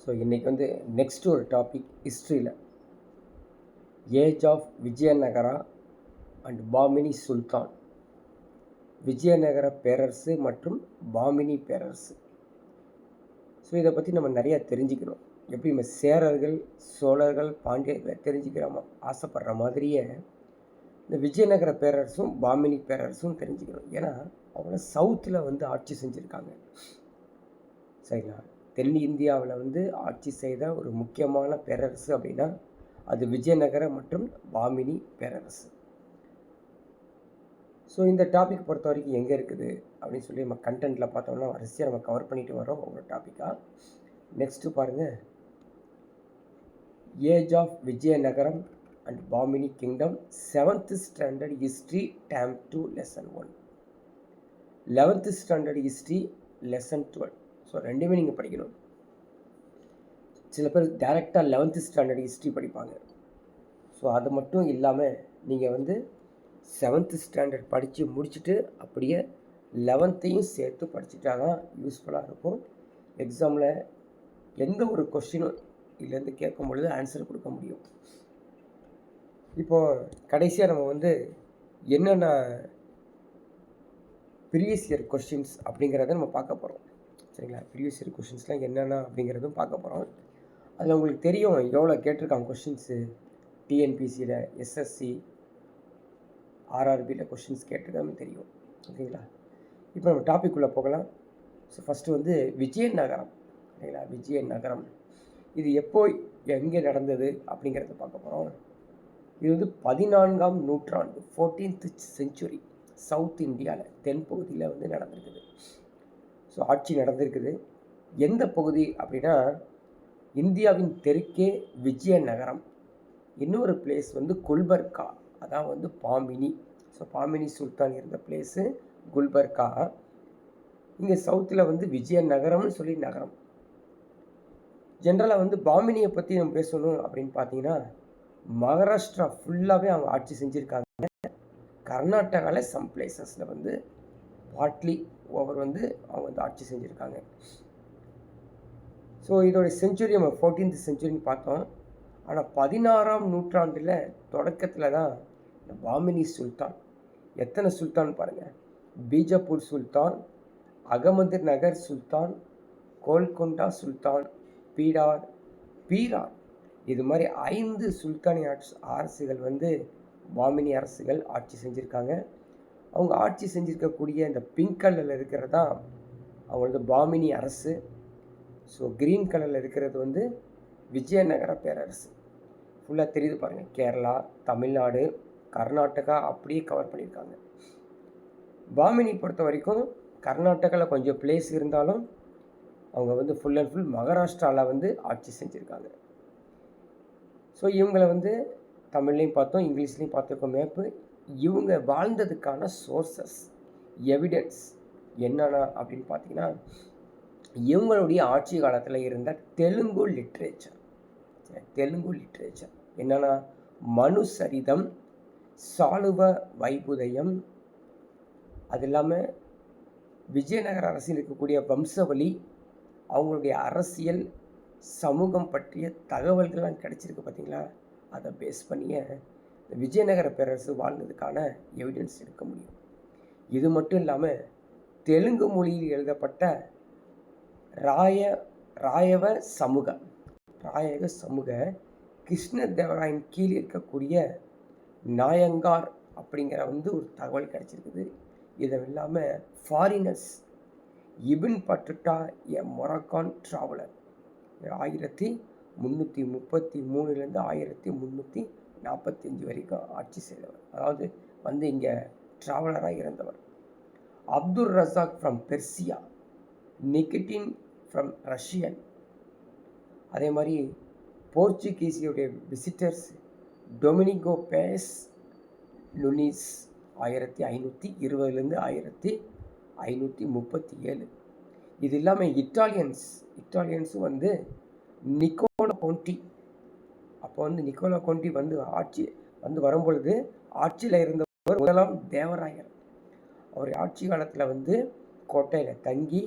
So இன்றைக்கி வந்து next ஒரு டாபிக் ஹிஸ்ட்ரியில் age of Vijayanagara and Bahmani sultan. Vijayanagara பேரரசு மற்றும் பாமினி பேரரசு. ஸோ இதை பற்றி நம்ம நிறையா தெரிஞ்சுக்கணும். எப்படி நம்ம சேரர்கள், சோழர்கள், பாண்டியர்களை தெரிஞ்சுக்கிறோமா ஆசைப்படுற மாதிரியே இந்த விஜயநகர பேரரசும் பாமினி பேரரசும் தெரிஞ்சுக்கணும். ஏன்னா அவங்க சவுத்தில் வந்து ஆட்சி செஞ்சுருக்காங்க. சரிங்களா? தென் இந்தியாவில் வந்து ஆட்சி செய்த ஒரு முக்கியமான பேரரசு அப்படின்னா அது விஜயநகர மற்றும் பாமினி பேரரசு. ஸோ இந்த டாபிக் பொறுத்த வரைக்கும் எங்கே இருக்குது அப்படின்னு சொல்லி நம்ம கண்டென்ட்டில் பார்த்தோம்னா வரிசையாக நம்ம கவர் பண்ணிட்டு வரோம் ஒரு டாப்பிக்காக. நெக்ஸ்ட்டு பாருங்கள், age of Vijayanagaram and Bahmani kingdom 7th standard history term 2 lesson 1, 11th standard history lesson 12. So ரெண்டுமே நீங்கள் படிக்கணும். சில பேர் டேரெக்டாக 11th ஸ்டாண்டர்ட் ஹிஸ்ட்ரி படிப்பாங்க. ஸோ அது மட்டும் இல்லாமல் நீங்கள் வந்து 7th ஸ்டாண்டர்ட் படித்து முடிச்சுட்டு அப்படியே 11th சேர்த்து படிச்சுட்டா தான் யூஸ்ஃபுல்லாக இருக்கும். எக்ஸாமில் எந்த ஒரு கொஸ்டினும் இதுலேருந்து கேட்கும் பொழுது ஆன்சர் கொடுக்க முடியும். இப்போது கடைசியாக நம்ம வந்து என்னென்ன ப்ரீவியஸ் இயர் கொஸ்டின்ஸ் அப்படிங்கிறத நம்ம பார்க்க போகிறோம். சரிங்களா? ப்ரீவியஸ் இயர் கொஸ்டின்ஸ்லாம் என்னென்ன அப்படிங்கிறதும் பார்க்க போகிறோம். அதில் உங்களுக்கு தெரியும் எவ்வளோ கேட்டிருக்காங்க கொஸ்டின்ஸு. டிஎன்பிசியில், எஸ்எஸ்சி, ஆர்ஆர்பியில் கொஸ்டின்ஸ் கேட்டிருக்காங்க தெரியும். ஓகேங்களா? இப்போ நம்ம டாபிக் உள்ள போகலாம். ஸோ ஃபஸ்ட்டு வந்து விஜயநகரம். சரிங்களா? விஜயநகரம் இது எப்போ எங்கே நடந்தது அப்படிங்கிறத பார்க்க போகிறோம். இது வந்து 14ஆம் நூற்றாண்டு 14th செஞ்சுரி சவுத் இந்தியாவில் தென்பகுதியில் வந்து நடந்திருக்குது. ஸோ ஆட்சி நடந்திருக்குது. எந்த பகுதி அப்படின்னா இந்தியாவின் தெற்கே விஜயநகரம், இன்னொரு பிளேஸ் வந்து குல்பர்கா, அதான் வந்து பாமினி. ஸோ பாமினி சுல்தான் இருந்த பிளேஸு குல்பர்கா. இங்கே சவுத்தில் வந்து விஜயநகரம்னு சொல்லி நகரம். ஜென்ரலாக வந்து பாமினியை பற்றி நம்ம பேசணும் அப்படின்னு பார்த்தீங்கன்னா மகாராஷ்டிரா ஃபுல்லாகவே அவங்க ஆட்சி செஞ்சுருக்காங்க. கர்நாடகாவில் சம் பிளேசஸில் வந்து பார்ட்லி ஓவர் வந்து அவங்க வந்து ஆட்சி செஞ்சுருக்காங்க. ஸோ இதோடைய செஞ்சுரி நம்ம 14th செஞ்சுரின்னு பார்த்தோம். ஆனால் 16ஆம் நூற்றாண்டில் தொடக்கத்தில் தான் இந்த பாமினி சுல்தான். எத்தனை சுல்தான் பாருங்கள். பீஜப்பூர் சுல்தான், அகமது நகர் சுல்தான், கோல்கொண்டா சுல்தான், பீரார், இது மாதிரி 5 சுல்தானி அரசுகள் வந்து பாமினி அரசுகள் ஆட்சி செஞ்சுருக்காங்க. அவங்க ஆட்சி செஞ்சுருக்கக்கூடிய இந்த பிங்க் கலரில் இருக்கிறது தான் அவங்களது பாமினி அரசு. ஸோ க்ரீன் கலரில் இருக்கிறது வந்து விஜயநகர பேரரசு. ஃபுல்லாக தெரியுது பாருங்கள். கேரளா, தமிழ்நாடு, கர்நாடகா அப்படியே கவர் பண்ணியிருக்காங்க. பாமினி பொறுத்த வரைக்கும் கர்நாடகாவில் கொஞ்சம் பிளேஸ் இருந்தாலும் அவங்க வந்து ஃபுல் அண்ட் ஃபுல் மகாராஷ்டிராவில் வந்து ஆட்சி செஞ்சுருக்காங்க. ஸோ இவங்களை வந்து தமிழ்லையும் பார்த்தோம், இங்கிலீஷ்லேயும் பார்த்துருக்கோம் மேப்பு. இவங்க வாழ்ந்ததுக்கான சோர்சஸ், எவிடன்ஸ் என்னென்னா அப்படின்னு பார்த்தீங்கன்னா இவங்களுடைய ஆட்சி காலத்தில் இருந்த தெலுங்கு லிட்ரேச்சர் என்னென்னா மனுசரிதம், சாளுவ வைபுதயம், அது இல்லாமல் விஜயநகர அரசில் இருக்கக்கூடிய வம்சவழி, அவங்களுடைய அரசியல் சமூகம் பற்றிய தகவல்கள்லாம் கிடைச்சிருக்கு பார்த்தீங்களா. அதை பேஸ் பண்ணிய விஜயநகர பேரரசு வாழ்ந்ததுக்கான எவிடன்ஸ் எடுக்க முடியும். இது மட்டும் இல்லாமல் தெலுங்கு மொழியில் எழுதப்பட்ட ராயக சமூக கிருஷ்ணதேவராயன் கீழ் இருக்கக்கூடிய நாயங்கார் அப்படிங்கிற வந்து ஒரு தகவல் கிடைச்சிருக்குது. இது இல்லாமல் ஃபாரினர்ஸ், இபின் பட்டுட்டா எ மொரக்கான் ட்ராவலர் 1333 1345 வரைக்கும் ஆட்சி செய்தவர், அதாவது வந்து இங்கே ட்ராவலராக இருந்தவர். Abdul Razzaq from Persia, Nikitin from Russian, அதே மாதிரி போர்ச்சுகீஸியுடைய விசிட்டர்ஸ் டொமினிகோ பேஸ் நுனிஸ் 1520 1537. இது இல்லாமல் இட்டாலியன்ஸும் வந்து நிக்கோலா கோண்டி வந்து ஆட்சி வந்து வரும்பொழுது ஆட்சியில் இருந்தவர் முதலாம் தேவராயர். அவர் ஆட்சி காலத்தில் வந்து கோட்டையில் தங்கி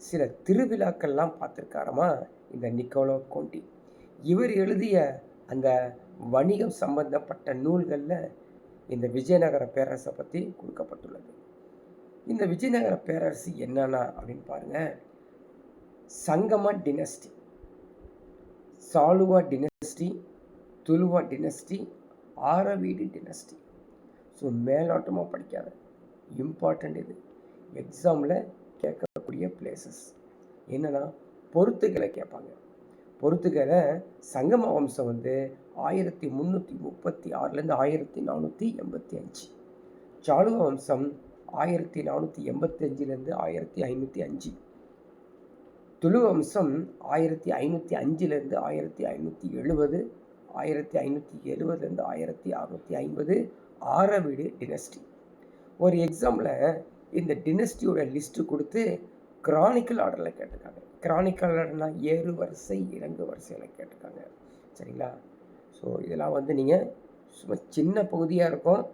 சில திருவிழாக்கள்லாம் பார்த்துருக்காராமா இந்த நிக்கோலோ கோண்டி. இவர் எழுதிய அந்த வணிகம் சம்பந்தப்பட்ட நூல்களில் இந்த விஜயநகர பேரரசை பற்றி கொடுக்கப்பட்டுள்ளது. இந்த விஜயநகர பேரரசு என்னன்னா அப்படின்னு பாருங்க, சங்கம டினஸ்டி, சாலுவா டினஸ்டி, துலுவா டினஸ்டி, ஆரவீடு டினஸ்டி. ஸோ மேலோட்டமாக படிக்காத, இம்பார்ட்டண்ட் இது, எக்ஸாமில் கேட்கக்கூடிய பிளேசஸ் என்னன்னா பொறுத்துகளை கேட்பாங்க. பொறுத்துகளை சங்கம வம்சம் வந்து 1336 1485, சாலுவ வம்சம் 1485 1505, துளு வம்சம் 1505 1570, 1570 1650, ஆரவீடு டினஸ்டி. ஒரு எக்ஸாமில் இந்த டினஸ்டியோட லிஸ்ட்டு கொடுத்து கிரானிக்கல் ஆர்டரில் கேட்டிருக்காங்க. கிரானிக்கல் ஆர்டர்னா ஏறு வரிசை இறங்கு வரிசையில் கேட்டிருக்காங்க. சரிங்களா? ஸோ இதெல்லாம் வந்து நீங்கள் சும்மா சின்ன பகுதியாக இருக்கும்,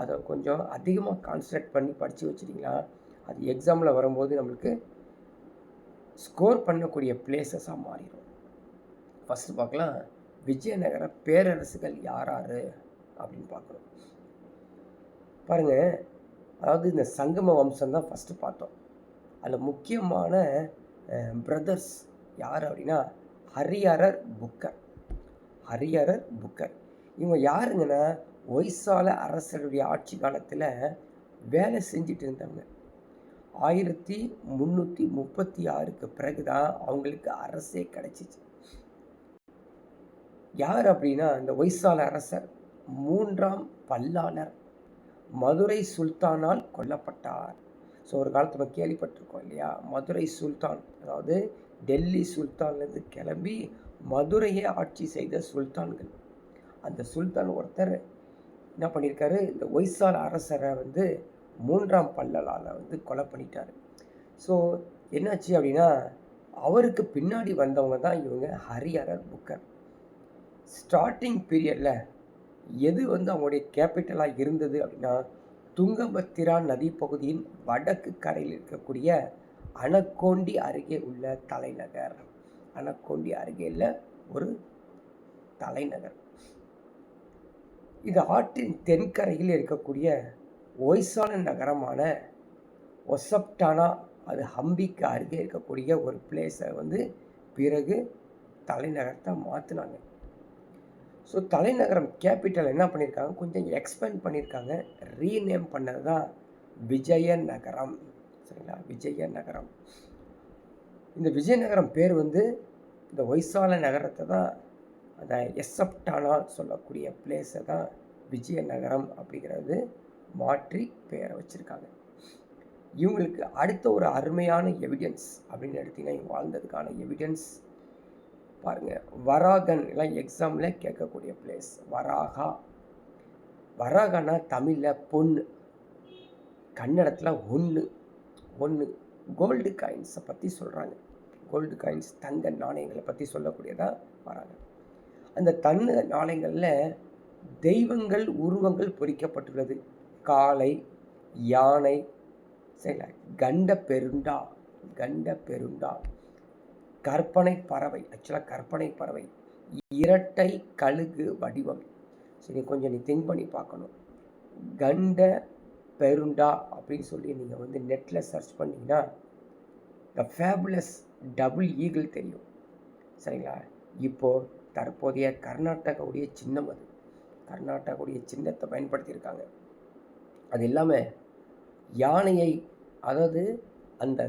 அதை கொஞ்சம் அதிகமாக கான்சன்ட்ரேட் பண்ணி படித்து வச்சிட்டிங்களா அது எக்ஸாமில் வரும்போது நம்மளுக்கு ஸ்கோர் பண்ணக்கூடிய பிளேசஸாக மாறிடும். ஃபஸ்ட்டு பார்க்கலாம், விஜயநகர பேரரசுகள் யார் யார் அப்படின்னு பார்க்கணும். பாருங்கள், அதாவது இந்த சங்கம வம்சம் தான் ஃபஸ்ட்டு பார்த்தோம். அதில் முக்கியமான பிரதர்ஸ் யார் அப்படின்னா ஹரிஹரர் புக்கர். ஹரிஹரர் புக்கர் இவங்க யாருங்கன்னா ஒய்சால அரசருடைய ஆட்சி காலத்தில் வேலை செஞ்சுட்டு இருந்தவங்க. 1336 பிறகு தான் அவங்களுக்கு அரசே கிடைச்சிச்சு. யார் அப்படின்னா இந்த ஒய்சால அரசர் 3ஆம் பல்லாளர் மதுரை சுல்தானால் கொல்லப்பட்டார். ஸோ ஒரு காலத்தில் நம்ம கேள்விப்பட்டிருக்கோம் இல்லையா, மதுரை சுல்தான், அதாவது டெல்லி சுல்தான்லேருந்து கிளம்பி மதுரையை ஆட்சி செய்த சுல்தான்கள். அந்த சுல்தான் ஒருத்தர் என்ன பண்ணியிருக்காரு, இந்த ஒய்சால அரசரை வந்து 3ஆம் பல்லலால் வந்து கொலை பண்ணிட்டார். ஸோ என்னாச்சு அப்படின்னா அவருக்கு பின்னாடி வந்தவங்க தான் இவங்க ஹரிஹரர் புக்கர். ஸ்டார்டிங் பீரியடில் எது வந்து அவங்களுடைய கேபிட்டலாக இருந்தது அப்படின்னா துங்கபத்திரா நதி பகுதியின் வடக்கு கரையில் இருக்கக்கூடிய அனக்கோண்டி அருகே உள்ள தலைநகர். அனக்கோண்டி அருகே உள்ள ஒரு தலைநகர். இது ஆற்றின் தென்கரையில் இருக்கக்கூடிய ஒய்சால நகரமான ஒசப்டானா, அது ஹம்பிக்கு அருகே இருக்கக்கூடிய ஒரு பிளேஸை வந்து பிறகு தலைநகரத்தை மாற்றினாங்க. ஸோ தலைநகரம் கேபிட்டல் என்ன பண்ணியிருக்காங்க, கொஞ்சம் எக்ஸ்பேண்ட் பண்ணியிருக்காங்க, ரீநேம் பண்ணது தான் விஜயநகரம். சரிங்களா? விஜயநகரம். இந்த விஜயநகரம் பேர் வந்து இந்த ஒய்சால நகரத்தை தான், அந்த எசப்டானா சொல்லக்கூடிய பிளேஸை தான் விஜயநகரம் அப்படிங்கிறது மாற்றி பெயரை வச்சுருக்காங்க. இவங்களுக்கு அடுத்த ஒரு அருமையான எவிடன்ஸ் அப்படின்னு எடுத்திங்கன்னா இவங்க வாழ்ந்ததுக்கான எவிடன்ஸ் பாருங்கள். வராகன் எல்லாம் எக்ஸாமில் கேட்கக்கூடிய பிளேஸ் வராகா. வராகனா தமிழில் பொண்ணு, கன்னடத்தில் ஒன்று. கோல்டு காயின்ஸை பற்றி சொல்கிறாங்க. கோல்டு காயின்ஸ், தங்க நாணயங்களை பற்றி சொல்லக்கூடியதாக வராகன். அந்த தங்க நாணயங்களில் தெய்வங்கள் உருவங்கள் பொறிக்கப்பட்டுள்ளது. காளை, யானை, சரிங்களா, கண்ட பெருண்டா, கற்பனை பறவை, ஆக்சுவலாக கற்பனை பறவை, இரட்டை கழுகு வடிவம். சரி, கொஞ்சம் நீ திங்க் பண்ணி பார்க்கணும். கண்ட பெருண்டா அப்படின்னு சொல்லி நீங்கள் வந்து நெட்டில் சர்ச் பண்ணிங்கன்னா த ஃபேபுலஸ் டபுள் ஈகிள் தெரியும். சரிங்களா? இப்போது தற்போதைய கர்நாடகாவுடைய சின்னம், அது கர்நாடகாவுடைய சின்னத்தை பயன்படுத்தியிருக்காங்க. அது இல்லாமல் யானையை, அதாவது அந்த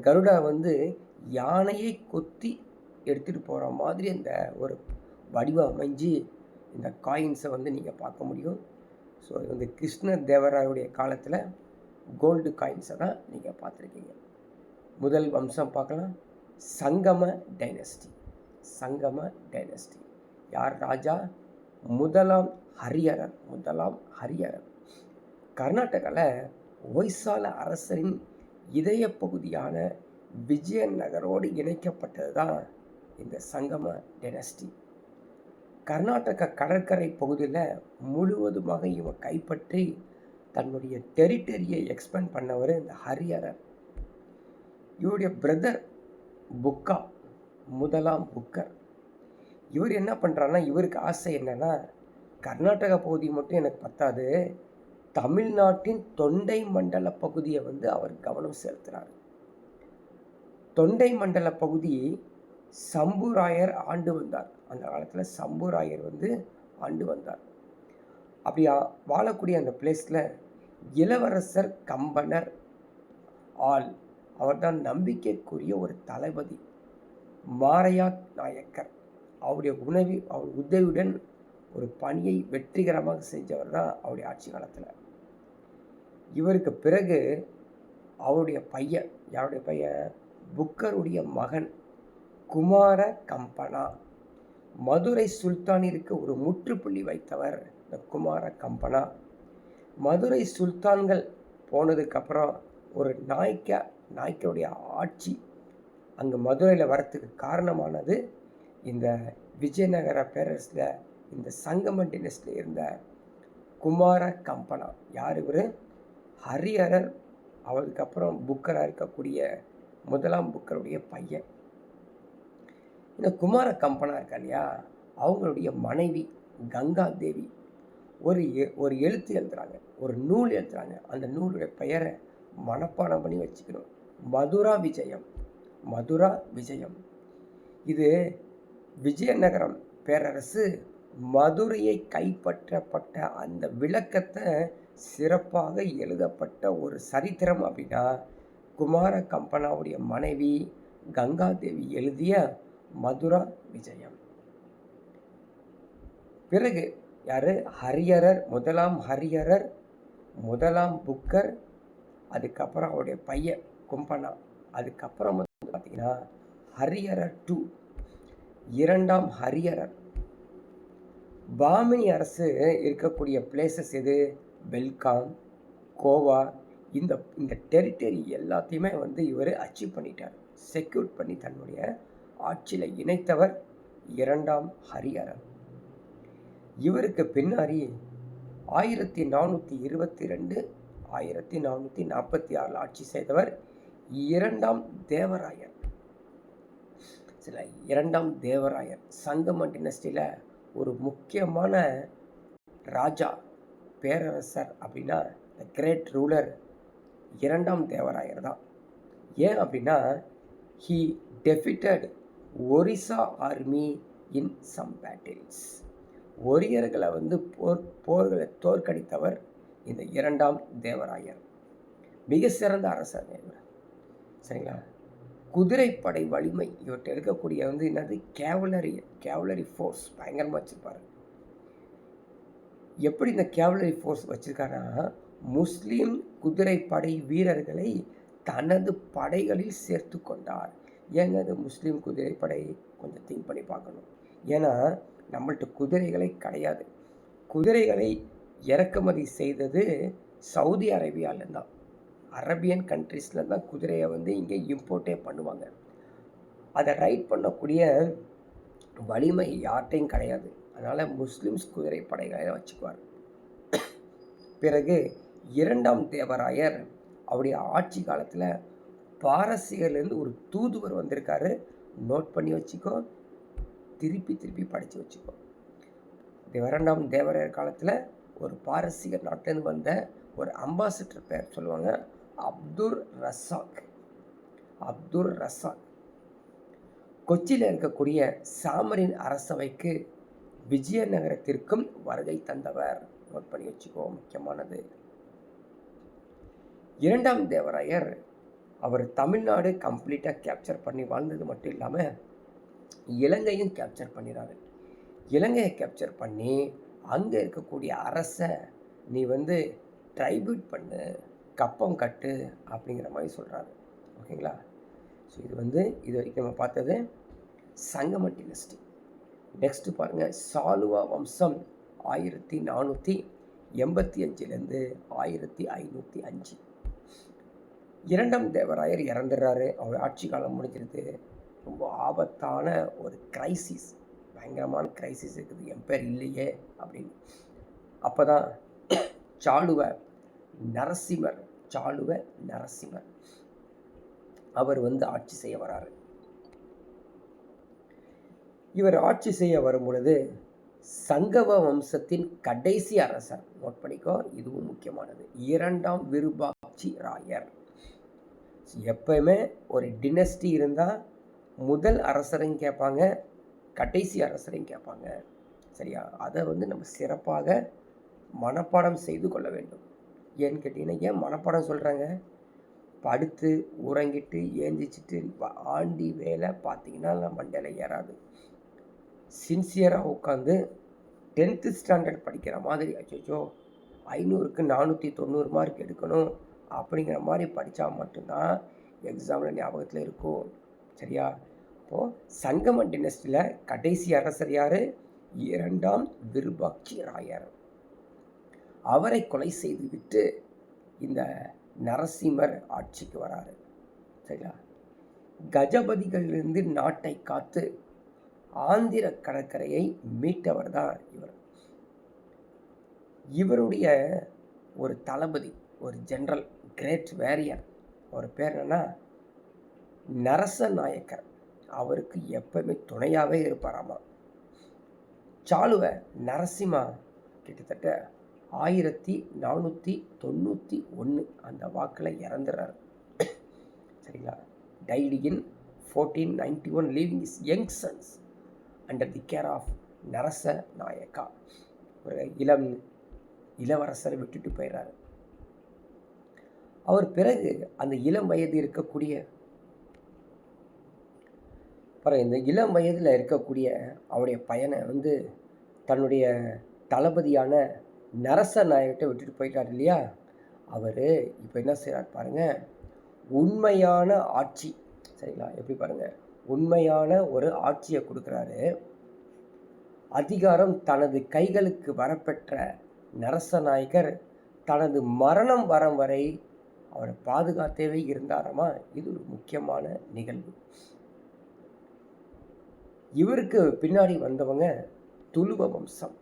கருடா வந்து யானையை கொத்தி எடுத்துகிட்டு போகிற மாதிரி அந்த ஒரு வடிவம் அமைஞ்சு இந்த காயின்ஸை வந்து நீங்கள் பார்க்க முடியும். ஸோ இது வந்து கிருஷ்ண தேவராயுடைய காலத்தில் கோல்டு காயின்ஸை தான் நீங்கள் பார்த்துருக்கீங்க. முதல் வம்சம் பார்க்கலாம், சங்கம டைனஸ்டி. யார் ராஜா? முதலாம் ஹரிஹரர். கர்நாடகாவில் ஒய்சால அரசரின் இதய பகுதியான விஜயநகரோடு இணைக்கப்பட்டது தான் இந்த சங்கம டைனஸ்டி. கர்நாடகா கடற்கரை பகுதியில் முழுவதுமாக இவன் கைப்பற்றி தன்னுடைய டெரிட்டரியை எக்ஸ்பேண்ட் பண்ணவர் இந்த ஹரிஹரர். இவருடைய பிரதர் புக்கா, முதலாம் புக்கர், இவர் என்ன பண்ணுறாருன்னா, இவருக்கு ஆசை என்னென்னா, கர்நாடகா பகுதி மட்டும் எனக்கு பத்தாது, தமிழ்நாட்டின் தொண்டை மண்டல பகுதியை வந்து அவர் கவனம் செலுத்துகிறார். தொண்டை மண்டல பகுதி சம்புராயர் ஆண்டு வந்தார். அந்த காலத்தில் சம்புராயர் வந்து ஆண்டு வந்தார். அப்படி வாழக்கூடிய அந்த பிளேஸில் இளவரசர் கம்பனர் அவர்தான் நம்பிக்கைக்குரிய ஒரு தளபதி. மாரையா நாயக்கர் அவர் உதவியுடன் ஒரு பணியை வெற்றிகரமாக செஞ்சவர் தான் அவருடைய ஆட்சி காலத்தில். இவருக்கு பிறகு அவருடைய பையன், யாருடைய பையன், புக்கருடைய மகன் குமார கம்பனா, மதுரை சுல்தானிற்கு ஒரு முற்றுப்புள்ளி வைத்தவர் இந்த குமார கம்பனா. மதுரை சுல்தான்கள் போனதுக்கப்புறம் ஒரு நாயக்கருடைய ஆட்சி அங்கே மதுரையில் வரத்துக்கு காரணமானது இந்த விஜயநகர பேரரசில் இந்த சங்கம டினஸ்டியில் இருந்த குமார கம்பனா. யார் இவர்? ஹரிஹரர், அவருக்கப்புறம் புக்கராக இருக்கக்கூடிய முதலாம் புக்கருடைய பையன். இந்த குமார கம்பனா இருக்கா இல்லையா, அவங்களுடைய மனைவி கங்கா தேவி ஒரு எழுத்து எழுதுறாங்க, ஒரு நூல் எழுதுறாங்க. அந்த நூலுடைய பெயரை மனப்பாடம் பண்ணி வச்சுக்கணும். மதுரா விஜயம். மதுரா விஜயம். இது விஜயநகரம் பேரரசு மதுரையை கைப்பற்றப்பட்ட அந்த விளக்கத்தை சிறப்பாக எழுதப்பட்ட ஒரு சரித்திரம் அப்படின்னா குமார கம்பனாவுடைய மனைவி கங்காதேவி எழுதிய மதுரா விஜயம். பிறகு யாரு? ஹரிஹரர், முதலாம் ஹரிஹரர், முதலாம் புக்கர், அதுக்கப்புறம் அவருடைய பையன் கும்பனா, அதுக்கப்புறம் வந்து பார்த்தீங்கன்னா ஹரிஹரர் 2, இரண்டாம் ஹரிஹரர். பாமினி அரசு இருக்கக்கூடிய பிளேசஸ் எது? பெல்காம், கோவா, இந்த டெரிட்டரி எல்லாத்தையுமே வந்து இவர் அச்சீவ் பண்ணிட்டார், செக்யூர் பண்ணி தன்னுடைய ஆட்சியில் இணைத்தவர் இரண்டாம் ஹரிஹரர். இவருக்கு பின்னாடி 1422 1446 ஆட்சி செய்தவர் இரண்டாம் தேவராயர். இரண்டாம் தேவராயர் சங்கம டினஸ்டியில் ஒரு முக்கியமான ராஜா, பேரரசர் அப்படின்னா த கிரேட் ரூலர் இரண்டாம் தேவராயர் தான். ஏன் அப்படின்னா he defeated Orissa army in some battles. ஒரியர்களை வந்து போர்களை தோற்கடித்தவர் இந்த இரண்டாம் தேவராயர். மிக சிறந்த அரசர் இவர். சரிங்களா? குதிரைப்படை வலிமை இவர்கிட்ட இருக்கக்கூடிய வந்து என்னது? கேவலரி ஃபோர்ஸ் பயங்கரமாக வச்சுருப்பார். எப்படி இந்த கேவலரி ஃபோர்ஸ் வச்சுருக்காருன்னா, முஸ்லீம் குதிரைப்படை வீரர்களை தனது படைகளில் சேர்த்து கொண்டார். ஏங்க அது முஸ்லீம் குதிரைப்படை? கொஞ்சம் திங்க் பண்ணி பார்க்கணும். ஏன்னா நம்மள்ட்ட குதிரைகளே கிடையாது. குதிரைகளை இறக்குமதி செய்தது சவுதி அரேபியாவில் தான், அரேபியன் கண்ட்ரீஸில் தான் குதிரையை வந்து இங்கே இம்போர்ட்டே பண்ணுவாங்க. அதை ரைட் பண்ணக்கூடிய வலிமை யார்கிட்டையும் கிடையாது. அதனால் முஸ்லிம்ஸ் குதிரை படைகளை வச்சுக்குவார். பிறகு இரண்டாம் தேவராயர் அவருடைய ஆட்சி காலத்தில் பாரசீகர்லேருந்து ஒரு தூதுவர் வந்திருக்காரு. நோட் பண்ணி வச்சுக்கோ, திருப்பி படித்து வச்சுக்கோ. இரண்டாம் தேவராயர் காலத்தில் ஒரு பாரசீகர் நாட்டிலேருந்து வந்த ஒரு அம்பாசிடர் பேர் சொல்லுவாங்க, அப்துர் ரசாக். கொச்சியில் இருக்கக்கூடிய சாமரின் அரசவைக்கு விஜயநகரத்திற்கும் வருகை தந்தவர். நோட் பண்ணி வச்சுக்கோ, முக்கியமானது. இரண்டாம் தேவராயர் அவர் தமிழ்நாடு கம்ப்ளீட்டாக கேப்சர் பண்ணி வாழ்ந்தது மட்டும் இல்லாமல் இலங்கையும் கேப்சர் பண்ணிடுறாரு. இலங்கையை கேப்சர் பண்ணி அங்கே இருக்கக்கூடிய அரசை நீ வந்து ட்ரைபியூட் பண்ணு, கப்பம் கட்டு அப்படிங்கிற மாதிரி சொல்கிறாரு. ஓகேங்களா? ஸோ இது வரைக்கும் நம்ம பார்த்தது சங்கம டினஸ்டி. நெக்ஸ்ட்டு பாருங்கள், சாலுவா வம்சம் 1485 1505. இரண்டாம் தேவராயர் இறந்துடுறாரு. அவர் ஆட்சி காலம் முடிஞ்சிருது. ரொம்ப ஆபத்தான ஒரு கிரைசிஸ், பயங்கரமான கிரைசிஸ் இருக்குது, எம்பையர் இல்லையே அப்படின்னு. அப்போ தான் சாளுவ நரசிம்மர் அவர் வந்து ஆட்சி செய்ய வராரு. இவர் ஆட்சி செய்ய வரும் பொழுது சங்கவ வம்சத்தின் கடைசி அரசர், நோட் பண்ணிக்கோ, இதுவும் முக்கியமானது, 2ஆம் விருபாட்சி ராயர். எப்பயுமே ஒரு டினஸ்டி இருந்தால் முதல் அரசரையும் கேட்பாங்க, கடைசி அரசரையும் கேட்பாங்க. சரியா? அதை வந்து நம்ம சிறப்பாக மனப்பாடம் செய்து கொள்ள வேண்டும். ஏன்னு கேட்டிங்கன்னா, ஏன் மனப்பாடம் சொல்கிறாங்க? படுத்து உறங்கிட்டு ஏந்திச்சிட்டு ஆண்டி வேலை பார்த்தீங்கன்னா மண்டையில் ஏறாது. சின்சியராக உட்காந்து 10th ஸ்டாண்டர்ட் படிக்கிற மாதிரி, அச்சோ 500க்கு 490 மார்க் எடுக்கணும் அப்படிங்கிற மாதிரி படித்தா மட்டும்தான் எக்ஸாமில் ஞாபகத்தில் இருக்கும். சரியா? அப்போது சங்கம டினஸ்டியில் கடைசி அரசர் யார்? 2ஆம் விருபாட்சி ராயர். அவரை கொலை செய்துவிட்டு இந்த நரசிம்மர் ஆட்சிக்கு வராரு. சரிங்களா? கஜபதிகளிலிருந்து நாட்டை காத்து ஆந்திர கடற்கரையை மீட்டவர் தான் இவர். இவருடைய ஒரு தளபதி, ஒரு ஜெனரல், கிரேட் வேரியர், அவர் பேர் என்னன்னா நரசநாயக்கர். அவருக்கு எப்பவுமே துணையாகவே இருப்பாராமா. சாளுவ நரசிம்மா கிட்டத்தட்ட 1491 அந்த வாக்கில் இறந்துறாரு. சரிங்களா? Died in 1491, leaving his young sons under the care of Narasa Nayaka. ஒரு இளவரசரை விட்டுட்டு போயிடுறாரு. அவர் பிறகு அந்த இளம் வயது இருக்கக்கூடிய இந்த இளம் வயதில் இருக்கக்கூடிய அவருடைய பையனை வந்து தன்னுடைய தளபதியான நரசநாயக்கிட்ட விட்டுட்டு போயிட்டார் இல்லையா? அவர் இப்போ என்ன செய்கிறார் பாருங்கள், உண்மையான ஆட்சி. சரிங்களா? எப்படி பாருங்கள், உண்மையான ஒரு ஆட்சியை கொடுக்குறாரு. அதிகாரம் தனது கைகளுக்கு வரப்பெற்ற நரசநாயக்கர் தனது மரணம் வரும் வரை அவரை பாதுகாத்தவே இருந்தாராமா. இது ஒரு முக்கியமான நிகழ்வு. இவருக்கு பின்னாடி வந்தவங்க துளுவ வம்சம்.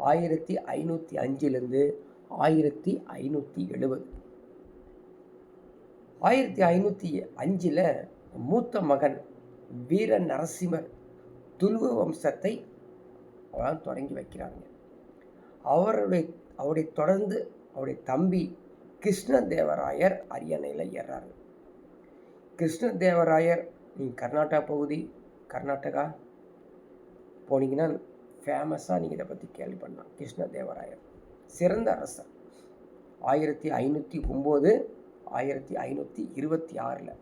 1505 1570. 1505 மூத்த மகன் வீர நரசிம்மர் துளுவ வம்சத்தை தொடங்கி வைக்கிறாங்க. அவருடைய தொடர்ந்து அவருடைய தம்பி கிருஷ்ணதேவராயர் அரியணையில் ஏறாரு. கிருஷ்ணதேவராயர், நீங்கள் கர்நாடகா போனீங்கன்னா ஃபேமஸாக நீங்கள் இதை பற்றி கேள்வி பண்ணலாம். கிருஷ்ணதேவராயர் சிறந்த அரசர். 1509 1526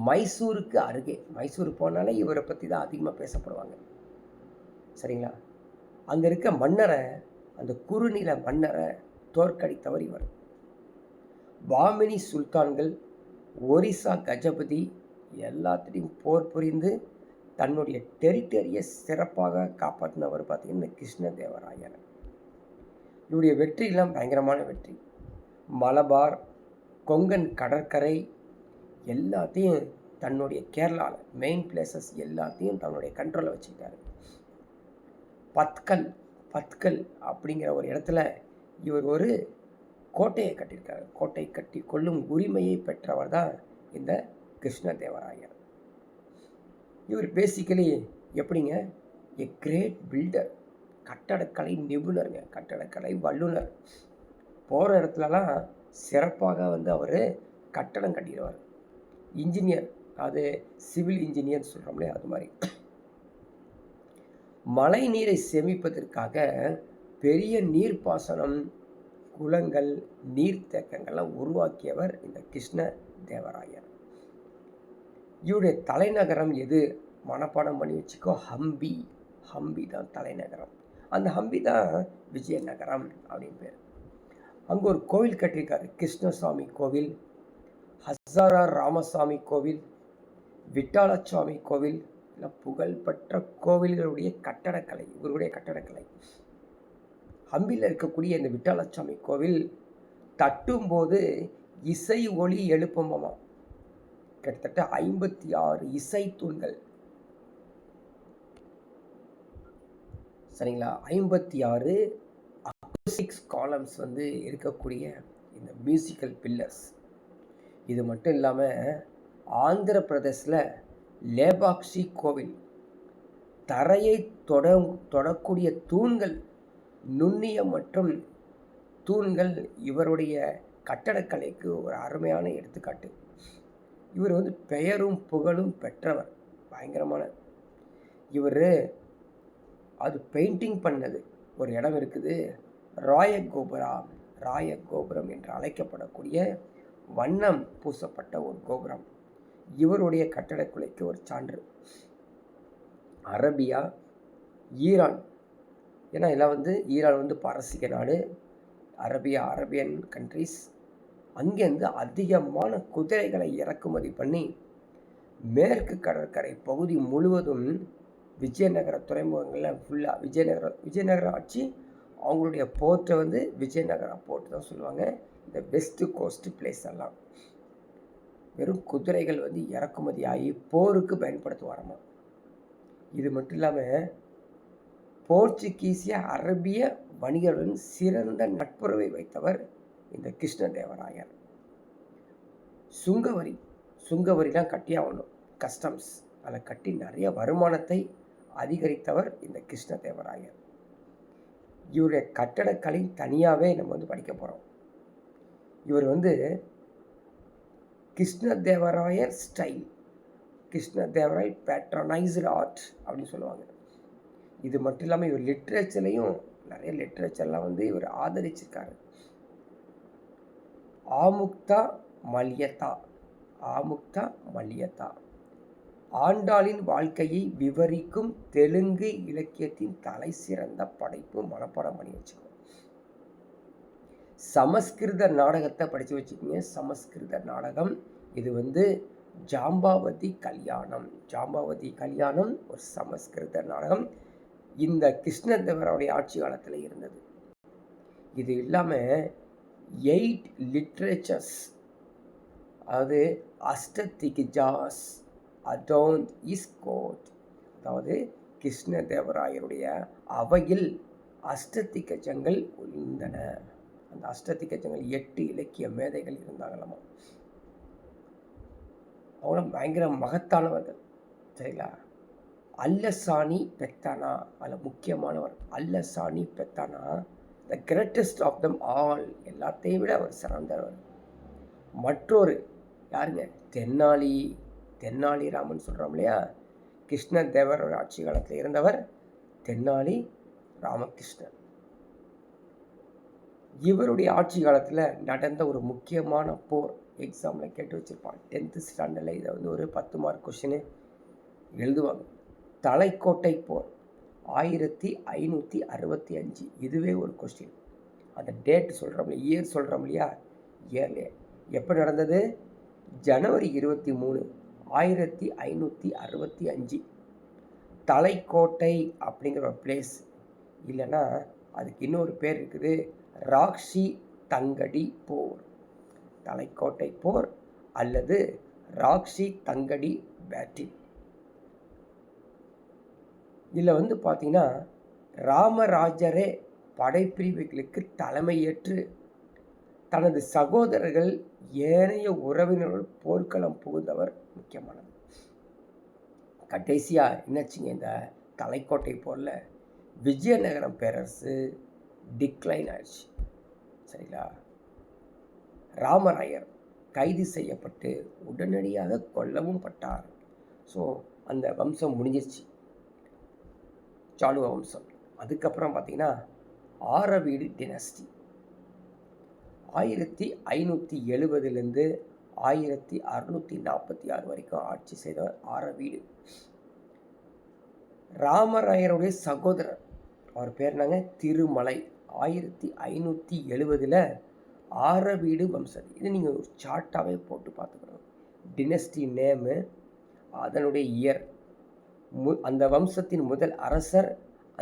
மைசூருக்கு அருகே, மைசூர் போனாலே இவரை பற்றி தான் அதிகமாக பேசப்படுவாங்க. சரிங்களா? அங்கே இருக்க மன்னரை, அந்த குறுநில மன்னரை தோற்கடித்தவர் இவர். பாமினி சுல்தான்கள், ஒரிசா கஜபதி எல்லாத்திலையும் போர் புரிந்து தன்னுடைய டெரிட்டரியை சிறப்பாக காப்பாற்றினவர் பார்த்தீங்கன்னா கிருஷ்ணதேவராயர். இவருடைய வெற்றியெல்லாம் பயங்கரமான வெற்றி. மலபார், கொங்கன் கடற்கரை எல்லாத்தையும் தன்னுடைய கேரளாவில் மெயின் பிளேசஸ் எல்லாத்தையும் தன்னுடைய கண்ட்ரோலில் வச்சுக்கிட்டாரு. பத்கல் அப்படிங்கிற ஒரு இடத்துல இவர் ஒரு கோட்டையை கட்டியிருக்காரு. கோட்டை கட்டி கொள்ளும் உரிமையை பெற்றவர் தான் இந்த கிருஷ்ணதேவராயர். இவர் பேசிக்கலி எப்படிங்க, எ கிரேட் பில்டர், கட்டடக்கலை நிபுணருங்க, கட்டடக்கலை வல்லுனர். போகிற இடத்துலலாம் சிறப்பாக வந்து அவர் கட்டடம் கட்டிடுவார். இன்ஜினியர், அது சிவில் இன்ஜினியர் சொல்கிறோம்லே அது மாதிரி. மழை நீரை சேமிப்பதற்காக பெரிய நீர்ப்பாசனம், குளங்கள், நீர்த்தேக்கங்கள்லாம் உருவாக்கியவர் இந்த கிருஷ்ணதேவராயர். இவருடைய தலைநகரம் எது? மனப்பாடம் பண்ணி வச்சுக்கோ, ஹம்பி தான் தலைநகரம். அந்த ஹம்பி தான் விஜயநகரம் அப்படின்னு பேர். அங்கே ஒரு கோவில் கட்டியிருக்காரு, கிருஷ்ணசாமி கோவில், ஹசாரா ராமசாமி கோவில், விட்டாலசாமி கோவில், எல்லாம் புகழ்பெற்ற கோவில்களுடைய கட்டடக்கலை, இவருடைய கட்டடக்கலை. ஹம்பியில் இருக்கக்கூடிய இந்த விட்டாலசாமி கோவில் தட்டும்போது இசை ஒளி எழுப்புமாமா. கிட்டத்தட்ட 56 இசை தூண்கள். சரிங்களா? 56 அக்யூஸ்டிக்ஸ் காலம்ஸ் வந்து இருக்கக்கூடிய இந்த மியூசிக்கல் பில்லர்ஸ். இது மட்டும் இல்லாமல் ஆந்திர பிரதேசில் லேபாக்ஷி கோவில் தரையை தொடக்கூடிய தூண்கள், நுண்ணிய மற்றும் தூண்கள் இவருடைய கட்டடக்கலைக்கு ஒரு அருமையான எடுத்துக்காட்டு. இவர் பெயரும் புகழும் பெற்றவர், பயங்கரமான. இவர் அது பெயிண்டிங் பண்ணது ஒரு இடம் இருக்குது, ராயகோபுரம் என்று அழைக்கப்படக்கூடிய வண்ணம் பூசப்பட்ட ஒரு கோபுரம். இவருடைய கட்டடக்கலைக்கு ஒரு சான்று. அரபியா, ஈரான், ஏன்னா எல்லாம் ஈரான் பாரசீக நாடு, அரபியன் கண்ட்ரிஸ். அங்கேருந்து அதிகமான குதிரைகளை இறக்குமதி பண்ணி மேற்கு கடற்கரை பகுதி முழுவதும் விஜயநகர துறைமுகங்களில் ஃபுல்லாக விஜயநகர ஆட்சி, அவங்களுடைய போர்ட்டை விஜயநகரா போர்ட் தான் சொல்லுவாங்க. இந்த வெஸ்ட் கோஸ்ட் பிளேஸ் எல்லாம் வெறும் குதிரைகள் இறக்குமதி ஆகி போருக்கு பயன்படுத்துவாராமா. இது மட்டும் இல்லாமல் போர்ச்சுகீசிய அரபிய வணிகர்களுடன் சிறந்த நட்புறவை வைத்தவர் இந்த கிருஷ்ணதேவராயர். சுங்கவரிலாம் கட்டியாகணும், கஸ்டம்ஸ், அதில் கட்டி நிறைய வருமானத்தை அதிகரித்தவர் இந்த கிருஷ்ணதேவராயர். இவருடைய கட்டடக்கலை தனியாகவே நம்ம படிக்க போகிறோம். இவர் Krishnadevarayar style, Krishnadevarayar patronised art அப்படின்னு சொல்லுவாங்க. இது மட்டும் இல்லாமல் இவர் லிட்ரேச்சர்லையும் நிறைய லிட்ரேச்சர்லாம் இவர் ஆதரிச்சிருக்காரு. ஆமுக்தா மல்யதா ஆண்டாளின் வாழ்க்கையை விவரிக்கும் தெலுங்கு இலக்கியத்தின் தலை சிறந்த படைப்பு. மனப்பாடம் பண்ணி வச்சுக்கோ. சமஸ்கிருத நாடகத்தை படித்து வச்சுக்கோங்க. சமஸ்கிருத நாடகம் இது ஜாம்பாவதி கல்யாணம் ஒரு சமஸ்கிருத நாடகம். இந்த கிருஷ்ணதேவராவுடைய ஆட்சி காலத்தில் இருந்தது. இது இல்லாமல் 8 லிட்ரேச்சர்ஸ், அதாவது அஷ்டதிக்ஜாஸ் அடோன்ட் இஸ் கோர்ட், அதாவது கிருஷ்ணதேவராயருடைய அவையில் அஷ்டதிக்கஜங்கள் இருந்தன. அந்த அஷ்டதிக்கஜங்கள் 8 இலக்கிய மேதைகள் இருந்தாங்களாமா. அவங்களும் பயங்கர மகத்தானவர்கள், சரிங்களா? அல்லசாணி பெத்தானா, அதில் முக்கியமானவர் Allasani Peddana, the greatest of them all, எல்லாத்தையும் விட அவர் சிறந்தவர். மற்றொரு யாருங்க? தென்னாலி ராமன் சொல்கிறோம் இல்லையா, கிருஷ்ணதேவரோட ஆட்சி காலத்தில் இருந்தவர் தென்னாலி ராமகிருஷ்ணன். இவருடைய ஆட்சி காலத்தில் நடந்த ஒரு முக்கியமான போர், எக்ஸாமில் கேட்டு வச்சுருப்பான். 10th ஸ்டாண்டர்டில் இதை ஒரு 10 மார்க் கொஷினு எழுதுவாங்க. தலைக்கோட்டை போர் 1565. இதுவே ஒரு கொஸ்டின். அந்த டேட் சொல்கிறோம், இயர் சொல்கிறோம் இல்லையா, இயர்லே எப்போ நடந்தது? ஜனவரி 23, 1565. தலைக்கோட்டை அப்படிங்கிற ஒரு பிளேஸ், இல்லைன்னா அதுக்கு இன்னொரு பேர் இருக்குது, ராக்ஷி தங்கடி போர். தலைக்கோட்டை போர் அல்லது ராக்ஷி தங்கடி பேட்டில். இதில் பார்த்தீங்கன்னா ராமராஜரே படைப்பிரிவுகளுக்கு தலைமையேற்று தனது சகோதரர்கள் ஏனைய உறவினர்கள் போர்க்களம் புகுந்தவர் முக்கியமானது. கடைசியாக என்னாச்சுங்க, இந்த தலைக்கோட்டை போரில் விஜயநகரம் பேரரசு டிக்ளைன் ஆயிடுச்சு, சரிங்களா? ராமராயர் கைது செய்யப்பட்டு உடனடியாக கொல்லவும் பட்டார். ஸோ அந்த வம்சம் முடிஞ்சிருச்சு, சாளுவ வம்சம். அதுக்கப்புறம் பார்த்தீங்கன்னா ஆரவீடு டினஸ்டி 1570 1646 வரைக்கும் ஆட்சி செய்தவர் ஆரவீடு. ராமராயருடைய சகோதரர், அவர் பேர் என்னங்க? திருமலை. 1570 ஆரவீடு வம்சம். இது நீங்கள் ஒரு சார்ட்டாகவே போட்டு பார்த்துக்கணும். டினஸ்டி நேமு, அதனுடைய இயர், அந்த வம்சத்தின் முதல் அரசர்,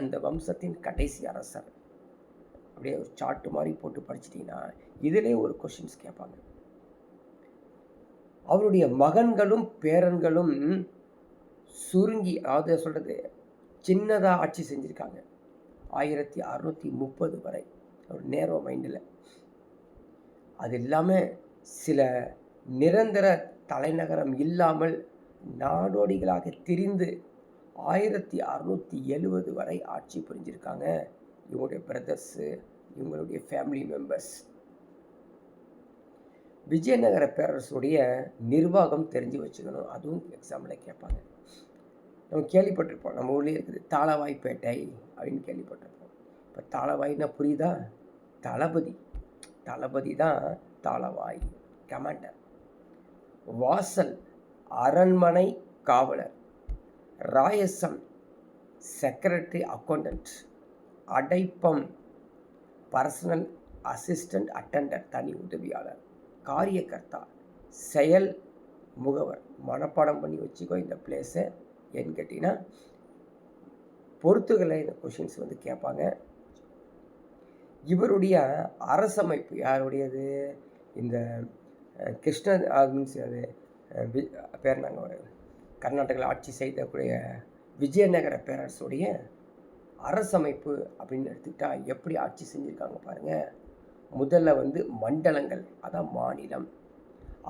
அந்த வம்சத்தின் கடைசி அரசர், அப்படியே ஒரு சார்ட்டு மாதிரி போட்டு படிச்சிட்டிங்கன்னா இதிலே ஒரு கொஷின்ஸ் கேட்பாங்க. அவருடைய மகன்களும் பேரன்களும் சுருங்கி, அதாவது சொல்கிறது சின்னதாக ஆட்சி செஞ்சுருக்காங்க 1630 வரை, ஒரு நேரோ மைண்டில். அது இல்லாமல் சில நிரந்தர தலைநகரம் இல்லாமல் நாடோடிகளாக திரிந்து 1670 வரை ஆட்சி புரிஞ்சிருக்காங்க இவங்களுடைய பிரதர்ஸு, இவங்களுடைய ஃபேமிலி மெம்பர்ஸ். விஜயநகர பேரரசுடைய நிர்வாகம் தெரிஞ்சு வச்சுக்கணும், அதுவும் எக்ஸாம்பிள் கேட்பாங்க. நம்ம கேள்விப்பட்டிருப்போம், நம்ம ஊர்லேயே இருக்குது தாளவாய்ப்பேட்டை அப்படின்னு கேள்விப்பட்டிருப்போம். இப்போ தாளவாய்னா புரியுதா? தளபதி, தளபதி தான் தாளவாய், கமாண்டர். வாசல் அரண்மனை காவலர், ராயசம் செக்ரட்டரி அக்கௌண்டன்ட், அடைப்பம் பர்சனல் அசிஸ்டன்ட் அட்டண்டர் தனி உதவியாளர், காரியகர்த்தா செயல் முகவர். மனப்பாடம் பண்ணி வச்சுக்கோ இந்த பிளேஸை. ஏன்னு கேட்டிங்கன்னா பொறுத்துகளை இந்த கொஷின்ஸ் வந்து கேட்பாங்க. இவருடைய அரசமைப்பு யாருடையது? இந்த கிருஷ்ண மீன்ஸ் அது பேர் நாங்கள் ஒரு கர்நாடகாவில் ஆட்சி செய்தக்கூடிய விஜயநகர பேரரசுடைய அரசமைப்பு அப்படின்னு எடுத்துக்கிட்டால் எப்படி ஆட்சி செஞ்சுருக்காங்க பாருங்கள். முதல்ல வந்து மண்டலங்கள், அதான் மாநிலம்.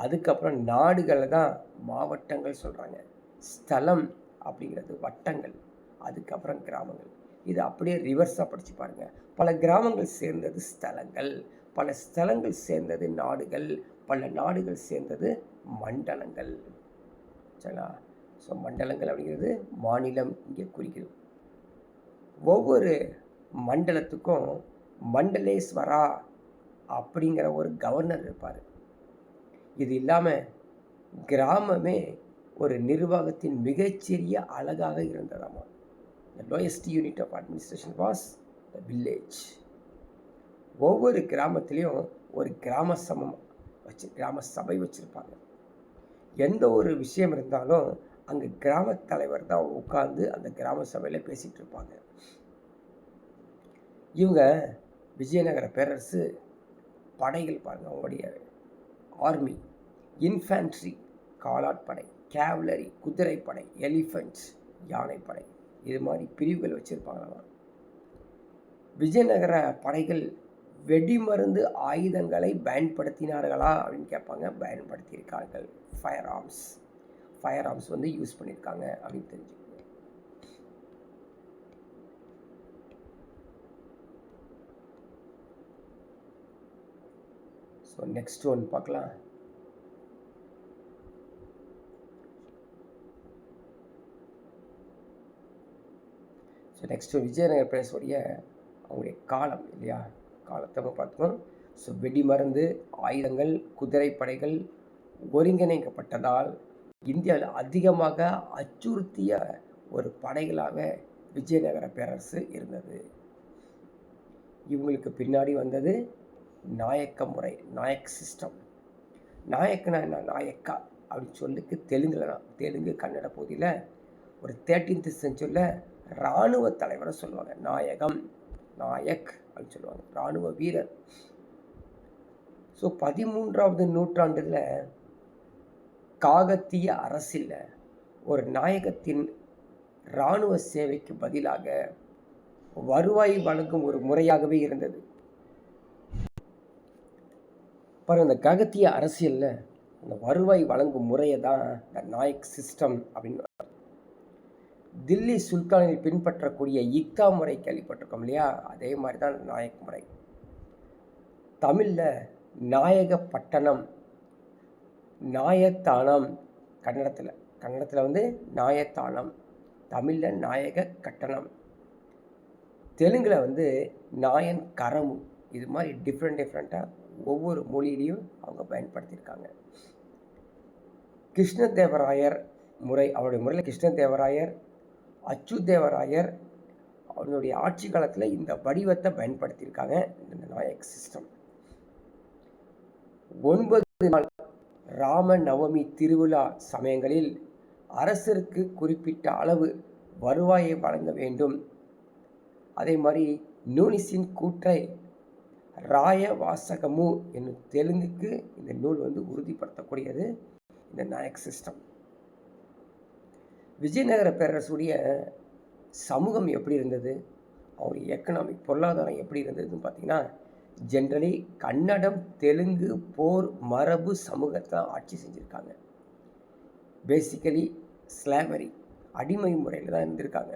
அதுக்கப்புறம் நாடுகளை தான் மாவட்டங்கள் சொல்கிறாங்க. ஸ்தலம் அப்படிங்கிறது வட்டங்கள், அதுக்கப்புறம் கிராமங்கள். இது அப்படியே ரிவர்ஸாக படித்து பாருங்கள். பல கிராமங்கள் சேர்ந்தது ஸ்தலங்கள், பல ஸ்தலங்கள் சேர்ந்தது நாடுகள், பல நாடுகள் சேர்ந்தது மண்டலங்கள். சரிங்களா? ஸோ மண்டலங்கள் அப்படிங்கிறது மாநிலம் இங்கே குறிக்கிறது. ஒவ்வொரு மண்டலத்துக்கும் மண்டலேஸ்வரா அப்படிங்கிற ஒரு கவர்னர் இருப்பார். இது இல்லாமல் கிராமமே ஒரு நிர்வாகத்தின் மிகச்சிறிய அழகாக இருந்ததாமா. The lowest unit of administration was the village. ஒவ்வொரு கிராமத்திலையும் ஒரு கிராம சபை வச்சுருப்பாங்க. எந்த ஒரு விஷயம் இருந்தாலும் அங்கே கிராம தலைவர் தான் உட்கார்ந்து அந்த கிராம சபையில் பேசிகிட்டு இருப்பாங்க. இவங்க விஜயநகர பேரரசு படைகள் பாருங்கள், அவங்களுடைய ஆர்மி, இன்ஃபேண்ட்ரி காலாட்படை, கேவலரி குதிரைப்படை, எலிஃபென்ட்ஸ் யானைப்படை, இது மாதிரி பிரிவுகள் வச்சுருப்பாங்களாம். விஜயநகர படைகள் வெடிமருந்து ஆயுதங்களை பயன்படுத்தினார்களா அப்படின்னு கேட்பாங்க. பயன்படுத்தியிருக்கார்கள். ஃபயர் ஆர்ம்ஸ் வந்து யூஸ் பண்ணியிருக்காங்க அப்படின்னு தெரிஞ்சுக்கோங்க. ஸோ நெக்ஸ்ட் ஒன் பார்க்கலாம். ஸோ நெக்ஸ்ட் விஜயநகர பேரரசுடைய அவங்களுடைய காலம் இல்லையா, காலத்தை நம்ம பார்த்துக்கோம். ஸோ வெடிமருந்து ஆயுதங்கள் குதிரைப்படைகள் ஒருங்கிணைக்கப்பட்டதால் இந்தியாவில் அதிகமாக அச்சுறுத்திய ஒரு படைகளாக விஜயநகர பேரரசு இருந்தது. இவங்களுக்கு பின்னாடி வந்தது நாயக்க முறை, நாயக் சிஸ்டம். நாயக்கனா என்ன? நாயக்கா அப்படின்னு சொல்லிக்கு தெலுங்கு கன்னட பகுதியில் ஒரு 13th செஞ்சுரியில் இராணுவ தலைவரை சொல்லுவாங்க. நாயக் அப்படின்னு சொல்லுவாங்க, இராணுவ வீரர். ஸோ 13வது நூற்றாண்டில் காகத்திய அரசில் ஒரு நாயகத்தின் இராணுவ சேவைக்கு பதிலாக வருவாய் வழங்கும் ஒரு முறையாகவே இருந்தது. பாருங்கள், இந்த காகத்திய அரசியலில் அந்த வருவாய் வழங்கும் முறையை தான் இந்த நாயக் சிஸ்டம் அப்படின்னு. தில்லி சுல்தானில் பின்பற்றக்கூடிய இக்தா முறை கேள்விப்பட்டிருக்கோம் இல்லையா, அதே மாதிரி தான் நாயக் முறை. தமிழில் நாயகப்பட்டணம், நாயத்தானம், கன்னடத்தில் வந்து நாயத்தானம், தமிழில் நாயக கட்டணம், தெலுங்கில் வந்து நாயன் கரமு. இது மாதிரி டிஃப்ரெண்ட்டாக ஒவ்வொரு மொழியிலையும் அவங்க பயன்படுத்தியிருக்காங்க. கிருஷ்ணதேவராயர் முறை, அவருடைய முறையில் கிருஷ்ணதேவராயர், அச்சுதேவராயர் அவருடைய ஆட்சி காலத்தில் இந்த வடிவத்தை பயன்படுத்தியிருக்காங்க, இந்த நாயக் சிஸ்டம். 9 நாள் ராம நவமி திருவிழா சமயங்களில் அரசருக்கு குறிப்பிட்ட அளவு வருவாயை வழங்க வேண்டும். அதே மாதிரி நூனிசின் கூற்றை ராய வாசகமு என்னும் தெலுங்குக்கு இந்த நூல் வந்து உறுதிப்படுத்தக்கூடியது இந்த நாயக் சிஸ்டம். விஜயநகர பேரரசுடைய சமூகம் எப்படி இருந்தது, அவருடைய எக்கனாமிக் பொருளாதாரம் எப்படி இருந்ததுன்னு பார்த்தீங்கன்னா, ஜென்ரலி கன்னடம், தெலுங்கு, போர், மரபு சமூகத்தை ஆட்சி செஞ்சுருக்காங்க. பேசிக்கலி ஸ்லேவரி, அடிமை முறையில் தான் இருந்திருக்காங்க.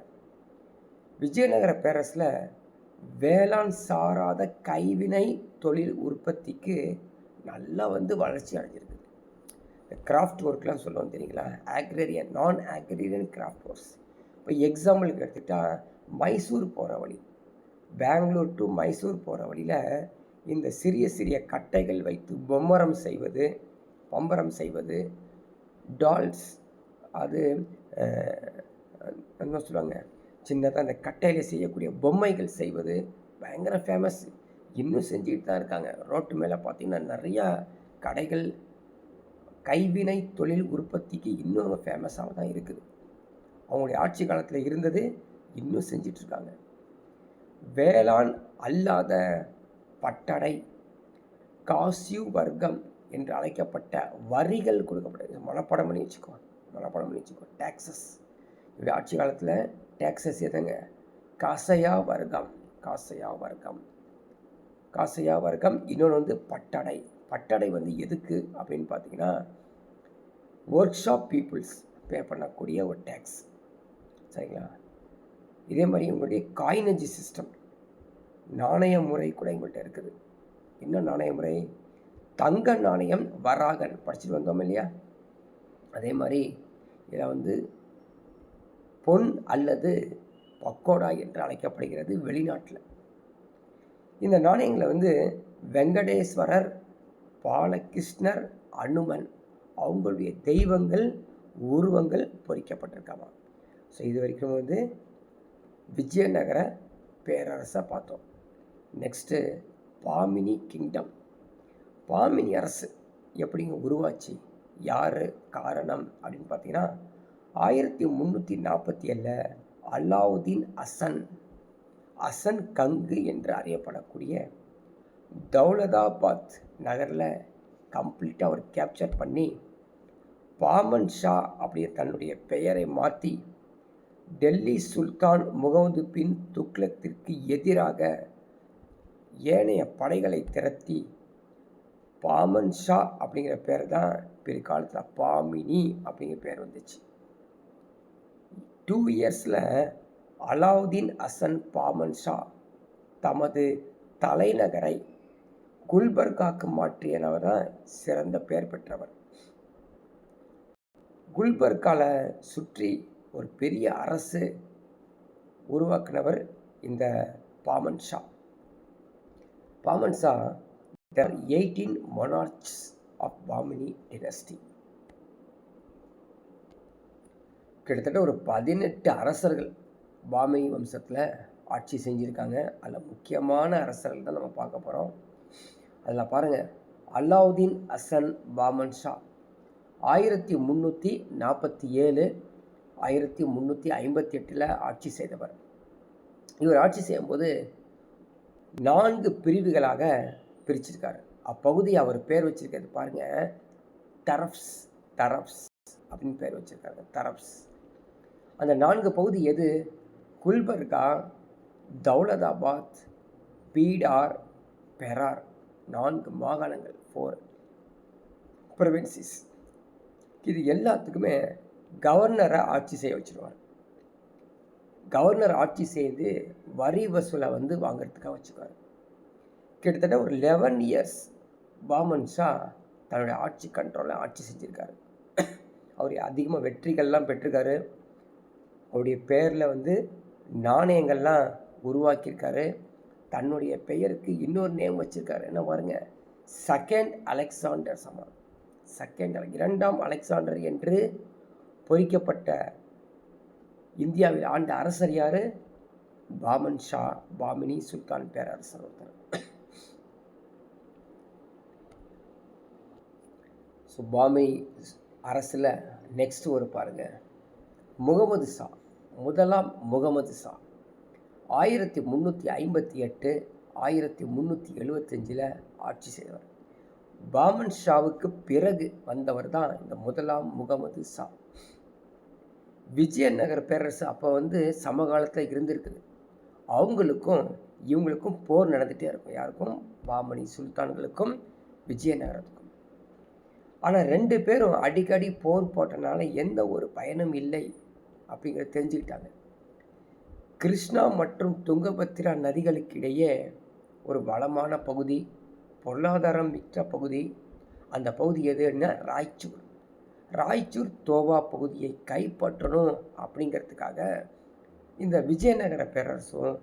விஜயநகர பேரரசில் வேளாண் சாராத கைவினை தொழில் உற்பத்திக்கு நல்லா வளர்ச்சி அடைஞ்சிருக்குது. இந்த கிராஃப்ட் ஒர்க்லாம் சொல்லுவோம் தெரியுங்களா, ஆக்ரேரியன், நான் ஆக்ரேரியன் கிராஃப்ட் ஒர்க்ஸ். இப்போ எக்ஸாம்பிளுக்கு எடுத்துக்கிட்டால் மைசூர் போகிற வழி, பெங்களூர் டு மைசூர் போகிற வழியில் இந்த சிறிய சிறிய கட்டைகள் வைத்து பம்பரம் செய்வது, டால்ஸ், அது என்ன சொல்லுவாங்க, சின்னதாக அந்த கட்டையில் செய்யக்கூடிய பொம்மைகள் செய்வது பயங்கர ஃபேமஸ். இன்னும் செஞ்சுக்கிட்டு தான் இருக்காங்க. ரோட்டு மேலே பார்த்திங்கன்னா நிறையா கடைகள் கைவினை தொழில் உற்பத்திக்கு இன்னும் அவங்க ஃபேமஸாக தான் இருக்குது. அவங்களுடைய ஆட்சி காலத்தில் இருந்தது இன்னும் செஞ்சிட்ருக்காங்க. வேளாண் அல்லாத பட்டடை, காசியூ வர்க்கம் என்று அழைக்கப்பட்ட வரிகள் கொடுக்கப்பட்டது. மனப்பாடம் பண்ணி வச்சுக்கோ. டேக்ஸஸ். இவருடைய ஆட்சி காலத்தில் டேக்ஸஸ் எதுங்க? காசையா வர்க்கம். இன்னொன்று பட்டடை. பட்டடை எதுக்கு அப்படின்னு பார்த்தீங்கன்னா, ஒர்க் ஷாப் பீப்புள்ஸ் பே பண்ணக்கூடிய ஒரு டேக்ஸ். சரிங்களா? இதே மாதிரி உங்களுடைய காயினேஜ் சிஸ்டம், நாணய முறை கூட எங்கள்கிட்ட இருக்குது. என்ன நாணய முறை? தங்க நாணயம் வராகன் படிச்சுட்டு வந்தோம் இல்லையா? அதே மாதிரி இதில் பொன் அல்லது பக்கோடா என்று அழைக்கப்படுகிறது வெளிநாட்டில். இந்த நாணயங்களை வெங்கடேஸ்வரர், பாலகிருஷ்ணர், அனுமன் அவங்களுடைய தெய்வங்கள் உருவங்கள் பொறிக்கப்பட்டிருக்காமா. ஸோ இது வரைக்கும் விஜயநகர பேரரசை பார்த்தோம். Next Bhamini kingdom. பாமினி அரசு எப்படிங்க உருவாச்சு, யார் காரணம் அப்படின்னு பார்த்தீங்கன்னா, 1347 அலாவுதீன் அசன் கங்கு என்று அறியப்படக்கூடிய தௌலதாபாத் நகரில் கம்ப்ளீட்டாக அவர் கேப்சர் பண்ணி, பாமன் ஷா அப்படியே தன்னுடைய பெயரை மாற்றி டெல்லி சுல்தான் முகமது பின் துக்ளக்கிற்கு எதிராக ஏனைய படைகளை திரட்டி பாமன் ஷா அப்படிங்கிற பேர் தான் பிற்காலத்தில் பாமினி அப்படிங்கிற பேர் வந்துச்சு. 2 இயர்ஸில் அலாவுதீன் அசன் பாமன் ஷா தமது தலைநகரை குல்பர்காக்கு மாற்றியவர் தான் சிறந்த பெயர் பெற்றவர். குல்பர்கால சுற்றி ஒரு பெரிய அரசு உருவாக்கினவர் இந்த Pamban Shah. there are 18 monarchs of Bhamini dynasty. கிட்டத்தட்ட ஒரு 18 அரசர்கள் பாமினி வம்சத்தில் ஆட்சி செஞ்சுருக்காங்க. அதில் முக்கியமான அரசர்கள் தான் நம்ம பார்க்க போகிறோம். அதில் பாருங்கள், அலாவுதீன் அசன் பாமன் ஷா 1347 1358 ஆட்சி செய்தவர். இவர் ஆட்சி செய்யும்போது 4 பிரிவுகளாக பிரிச்சிருக்காரு. அப்பகுதி அவர் பேர் வச்சிருக்கிறது பாருங்கள், தரப்ஸ் அப்படின்னு பேர் வச்சிருக்காங்க. தரப்ஸ். அந்த 4 பகுதி எது? குல்பர்கா, தௌலதாபாத், பீடார், பெரார். 4 மாகாணங்கள், 4 ப்ரொவின்சிஸ். இது எல்லாத்துக்குமே கவர்னரை ஆட்சி செய்ய வச்சுருவார். கவர்னர் ஆட்சி செய்து வரி வசூலை வாங்கிறதுக்காக வச்சுக்குவார். கிட்டத்தட்ட ஒரு 11 இயர்ஸ் பாமன் ஷா தன்னுடைய ஆட்சி கண்ட்ரோலில் ஆட்சி செஞ்சுருக்காரு. அவர் அதிகமாக வெற்றிகள்லாம் பெற்றிருக்காரு. அவருடைய பேரில் நாணயங்கள்லாம் உருவாக்கியிருக்காரு. தன்னுடைய பெயருக்கு இன்னொரு நேம் வச்சுருக்காரு. என்ன பாருங்க, செகண்ட் அலெக்சாண்டர் சமான். இரண்டாம் அலெக்சாண்டர் என்று பொறிக்கப்பட்ட இந்தியாவில் ஆண்ட அரசர் யார்? பாமன் ஷா, பாமினி சுல்தான் பேரரசர் ஒருத்தர். ஸோ பாமினி அரசில் நெக்ஸ்ட் ஒரு பாருங்கள், முகமது ஷா. முதலாம் முகமது ஷா 1358 1375 ஆட்சி செய்தவர். பாமன் ஷாவுக்கு பிறகு வந்தவர் தான் இந்த முதலாம் முகமது ஷா. விஜயநகர பேரரசு அப்போ சமகாலத்தில் இருந்திருக்குது. அவங்களுக்கும் இவங்களுக்கும் போர் நடந்துகிட்டே இருக்கும். யாருக்கும்? பாமனி சுல்தான்களுக்கும் விஜயநகரத்துக்கும். ஆனால் 2 பேரும் அடிக்கடி போர் போட்டனால எந்த ஒரு பயனும் இல்லை அப்படிங்கிறத தெரிஞ்சுக்கிட்டாங்க. கிருஷ்ணா மற்றும் துங்கபத்ரா நதிகளுக்கு இடையே ஒரு வளமான பகுதி, பொருளாதாரம் மிக்க பகுதி. அந்த பகுதி எதுன்னா ராய்ச்சூர். ராய்ச்சூர் தோவா பகுதியை கைப்பற்றணும் அப்படிங்கிறதுக்காக இந்த விஜயநகர பேரரசும்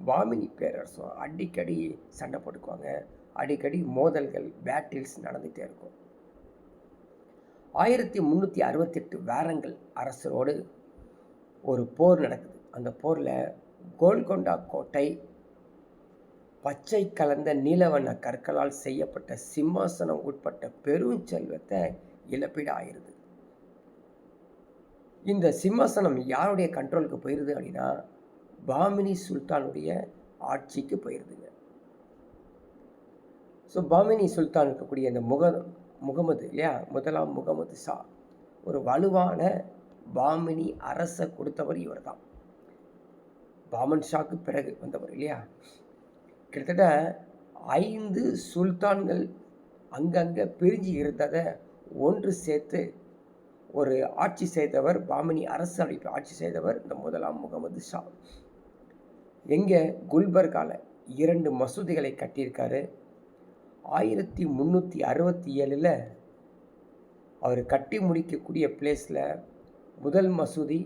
பாமினி பேரரசும் அடிக்கடி சண்டை போட்டுக்குவாங்க. அடிக்கடி மோதல்கள், பேட்டில்ஸ் நடந்துகிட்டே இருக்கும். 1368 வாரங்கல் அரசரோடு ஒரு போர் நடக்குது. அந்த போரில் கோல்கொண்டா கோட்டை பச்சை கலந்த நீலவண்ண கற்களால் செய்யப்பட்ட சிம்மாசனம் உட்பட்ட பெரும் செல்வத்தை இழப்பீடு ஆயிருது. இந்த சிம்மாசனம் யாருடைய கண்ட்ரோலுக்கு போயிருது அப்படின்னா பாமினி சுல்தானுடைய ஆட்சிக்கு போயிருதுங்க. ஸோ பாமினி சுல்தான் இருக்கக்கூடிய இந்த முகமது இல்லையா, முதலாம் முகமது ஷா ஒரு வலுவான பாமினி அரசை கொடுத்தவர் இவர் தான். பாமன் ஷாக்கு பிறகு வந்தவர் இல்லையா. கிட்டத்தட்ட 5 சுல்தான்கள் அங்கங்கே பிரிஞ்சு இருந்ததை ஒன்று சேர்த்து ஒரு ஆட்சி செய்தவர், பாமினி அரசு அமைப்பு ஆட்சி செய்தவர் இந்த முதலாம் முகமது ஷா. எங்கே? குல்பர்காவில் 2 மசூதிகளை கட்டியிருக்காரு. 1367 அவர் கட்டி முடிக்கக்கூடிய பிளேஸில் முதல் மசூதி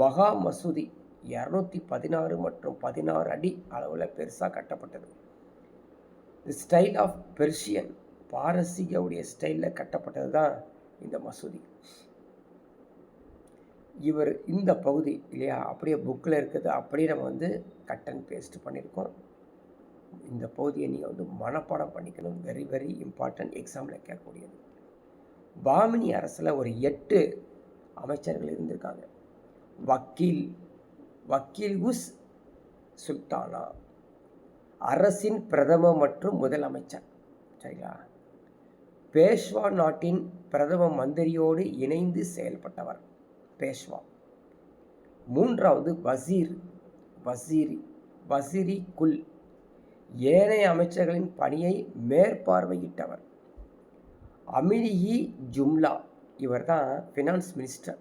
மகா மசூதி 216 மற்றும் 16 அடி அளவில் பெருசாக கட்டப்பட்டது. தி ஸ்டைல் ஆஃப் பெர்ஷியன், பாரசீகவுடைய ஸ்டைலில் கட்டப்பட்டது தான் இந்த மசூதி. இவர் இந்த பகுதி இல்லையா, அப்படியே புக்கில் இருக்குது, அப்படியே நம்ம கட் அண்ட் பேஸ்ட் பண்ணியிருக்கோம். இந்த பகுதியை நீங்கள் மனப்பாடம் பண்ணிக்கணும். வெரி வெரி இம்பார்ட்டன்ட், எக்ஸாமில் கேட்கக்கூடியது. பாமினி அரசில் ஒரு 8 அமைச்சர்கள் இருந்திருக்காங்க. வக்கீல் உஸ் சுல்தானா அரசின் பிரதம மற்றும் முதலமைச்சர், சரிங்களா. பேஷ்வா நாட்டின் பிரதம மந்திரியோடு இணைந்து செயல்பட்டவர் பேஷ்வா. 3வது வசீரி குல், ஏனைய அமைச்சர்களின் பணியை மேற்பார்வையிட்டவர். அமீர்-இ ஜும்லா, இவர் தான் ஃபினான்ஸ் மினிஸ்டர்.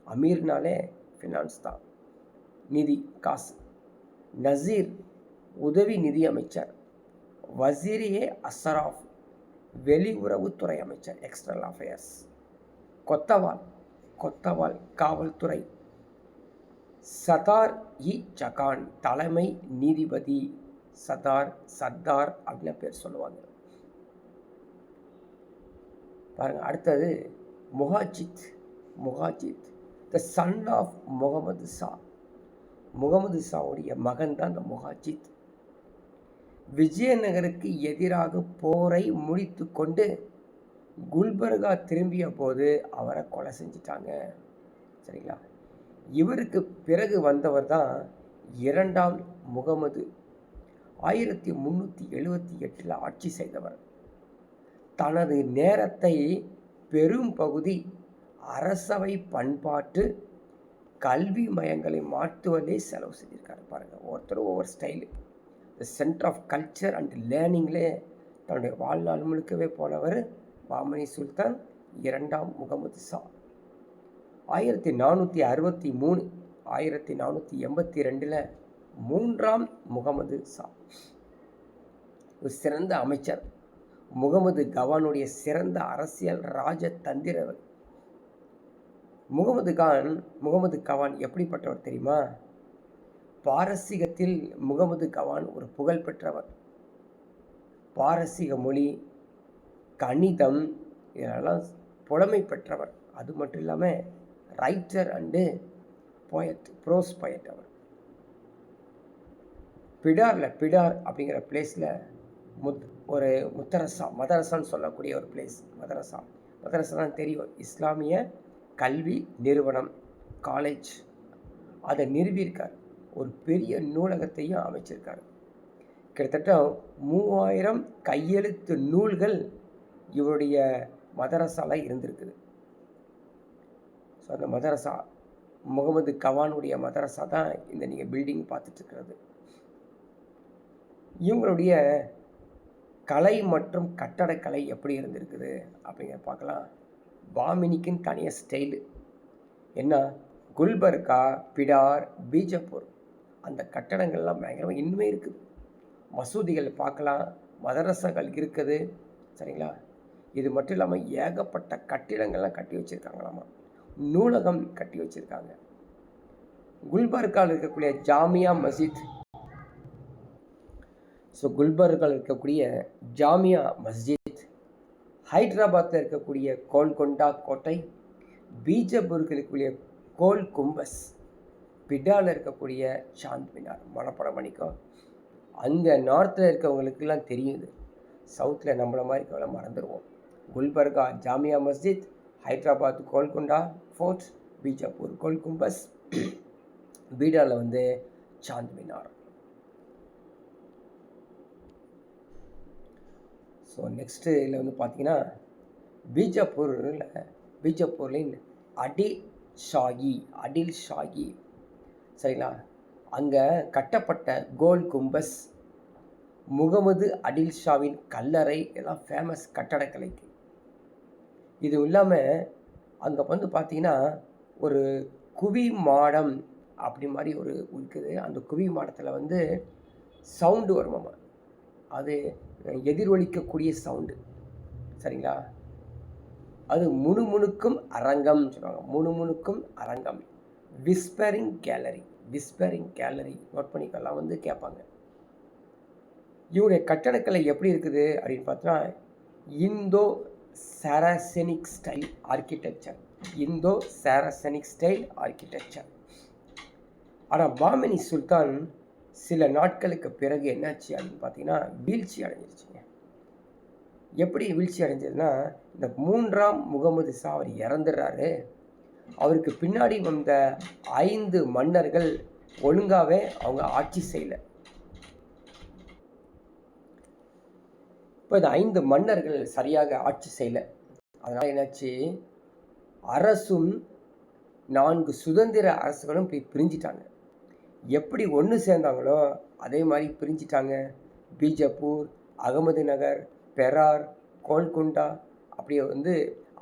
அமீர்னாலே ஃபினான்ஸ் தான், நிதி, காசு. நசீர், உதவி நிதி அமைச்சர். வசீர்-இ அஸ்ராஃப், வெளியுறவுத்துறை அமைச்சர், எக்ஸ்டர்னல் அஃபேர்ஸ். கொத்தவால், காவல்துறை. சதார்-இ ஜகான், தலைமை நீதிபதி. சர்தார் அப்படின்னு பேர் சொல்லுவாங்க. பாருங்க, அடுத்தது முஹாஜித் த சன் ஆஃப் முகமது ஷா. முகமது ஷாவுடைய மகன் தான் இந்த முஹாஜித். விஜயநகருக்கு எதிராக போரை முடித்து கொண்டு குல்பர்கா திரும்பிய போது அவரை கொலை செஞ்சிட்டாங்க, சரிங்களா. இவருக்கு பிறகு வந்தவர் தான் 2ஆம் முகமது. 1378 ஆட்சி செய்தவர். தனது நேரத்தை பெரும் பகுதி அரசவை பண்பாட்டு கல்வி மையங்களை மாற்றுவதே செலவு செஞ்சிருக்காரு. பாருங்கள், ஒவ்வொருத்தரும் ஒவ்வொரு style. The centre of culture and லேர்னிங்லே தன்னுடைய வாழ்நாள் முழுக்கவே போனவர் பாமனி சுல்தான் 2ஆம் முகமது ஷா. 1463 1482 3ஆம் முகமது ஷா ஒரு சிறந்த அமைச்சர். முகமது கவானுடைய சிறந்த அரசியல் ராஜதந்திரவர். முகமது கவான் எப்படிப்பட்டவர் தெரியுமா? பாரசீகத்தில் முகமது கவான் ஒரு புகழ் பெற்றவர். பாரசீக மொழி, கணிதம் இதெல்லாம் புலமை பெற்றவர். அது மட்டும் இல்லாமல் ரைட்டர் அண்டு ப்ரோஸ் போயட் அவர். பிடார் அப்படிங்கிற பிளேஸில் ஒரு மதரசான்னு சொல்லக்கூடிய ஒரு பிளேஸ். மதரசான்னு தெரியும், இஸ்லாமிய கல்வி நிறுவனம், காலேஜ். அதை நிறுவியிருக்கார். ஒரு பெரிய நூலகத்தையும் அமைச்சிருக்கார். கிட்டத்தட்ட 3000 கையெழுத்து நூல்கள் இவருடைய மதரசாவில் இருந்திருக்குது. ஸோ அந்த மதரசா, முகமது கவானுடைய மதரசா தான் இந்த நீங்கள் பில்டிங் பார்த்துட்ருக்கிறது. இவங்களுடைய கலை மற்றும் கட்டடக்கலை எப்படி இருந்திருக்குது அப்படிங்கிற பார்க்கலாம். பாமினிக்குன்னு தனியாக ஸ்டைலு என்ன, குல்பர்கா, பிடார், பீஜப்பூர் அந்த கட்டடங்கள்லாம் பயங்கரமாக இன்னுமே இருக்குது. மசூதிகள் பார்க்கலாம், மதரசாக்கள் இருக்குது. சரிங்களா? இது மட்டும் இல்லாமல் ஏகப்பட்ட கட்டிடங்கள்லாம் கட்டி வச்சுருக்காங்களாமா. நூலகம் கட்டி வச்சுருக்காங்க. குல்பர்காவில் இருக்கக்கூடிய ஜாமியா மஸ்ஜித், ஸோ குல்பர்காவில் இருக்கக்கூடிய ஜாமியா மஸ்ஜித், ஹைதராபாத்தில் இருக்கக்கூடிய கோல்கொண்டா கோட்டை, பீஜப்பூருக்கு இருக்கக்கூடிய கோல் கும்பஸ், பிடாவில் இருக்கக்கூடிய சாந்த் மினார். மனப்படம் பண்ணிக்கோ. அங்கே நார்த்தில் இருக்கவங்களுக்கெல்லாம் தெரியுது, சவுத்தில் நம்மள மாதிரி கவலை மறந்துடுவோம். குல்பர்கா ஜாமியா மஸ்ஜித், ஹைதராபாத் கோல்கொண்டா ஃபோர்ட், பீஜப்பூர் கோல் கும்பஸ், பீடாவில் வந்து சாந்த் மினார். ஸோ நெக்ஸ்ட்டு இதில் வந்து பார்த்தீங்கன்னா பீஜப்பூர்லேயும் அடில் ஷாகி சரிங்களா, அங்கே கட்டப்பட்ட கோல் கும்பஸ், முகமது அடில் ஷாவின் கல்லறை எல்லாம் ஃபேமஸ் கட்டடக்கலைக்கு. இது இல்லாமல் அங்கே வந்து பார்த்தீங்கன்னா ஒரு குவி மாடம் அப்படி மாதிரி ஒரு இருக்குது. அந்த குவி மாடத்தில் வந்து சவுண்டு வருமாமா, அது எதிரொலிக்கக்கூடிய சவுண்டு. சரிங்களா? அது முணுமுணுக்கும் அரங்கம்னு சொல்லுவாங்க. முணுமுணுக்கும் அரங்கம், விஸ்பரிங் கேலரி நோட் பண்ணிக்கலாம் வந்து கேட்பாங்க. இவருடைய கட்டடக்கலை எப்படி இருக்குது அப்படின்னு பார்த்தோன்னா இந்தோ சாரசெனிக் ஸ்டைல் ஆர்கிடெக்சர். ஆனால் பாமினி சுல்தான் சில நாட்களுக்கு பிறகு என்னாச்சு அப்படின்னு பார்த்தீங்கன்னா வீழ்ச்சி அடைஞ்சிருச்சுங்க. எப்படி வீழ்ச்சி அடைஞ்சதுன்னா, இந்த 3ஆம் முகமது ஷா அவர் இறந்துடுறாரு. அவருக்கு பின்னாடி வந்த 5 மன்னர்கள் ஒழுங்காகவே அவங்க ஆட்சி செய்யலை. இப்போ இந்த 5 மன்னர்கள் சரியாக ஆட்சி செய்யலை. அதனால் என்னாச்சு, அரசும் 4 சுதந்திர அரசுகளும் போய் பிரிஞ்சிட்டாங்க. எப்படி ஒன்று சேர்ந்தாங்களோ அதே மாதிரி பிரிஞ்சிட்டாங்க. பீஜப்பூர், அகமது நகர், பெரார், கோல்கொண்டா, அப்படியே வந்து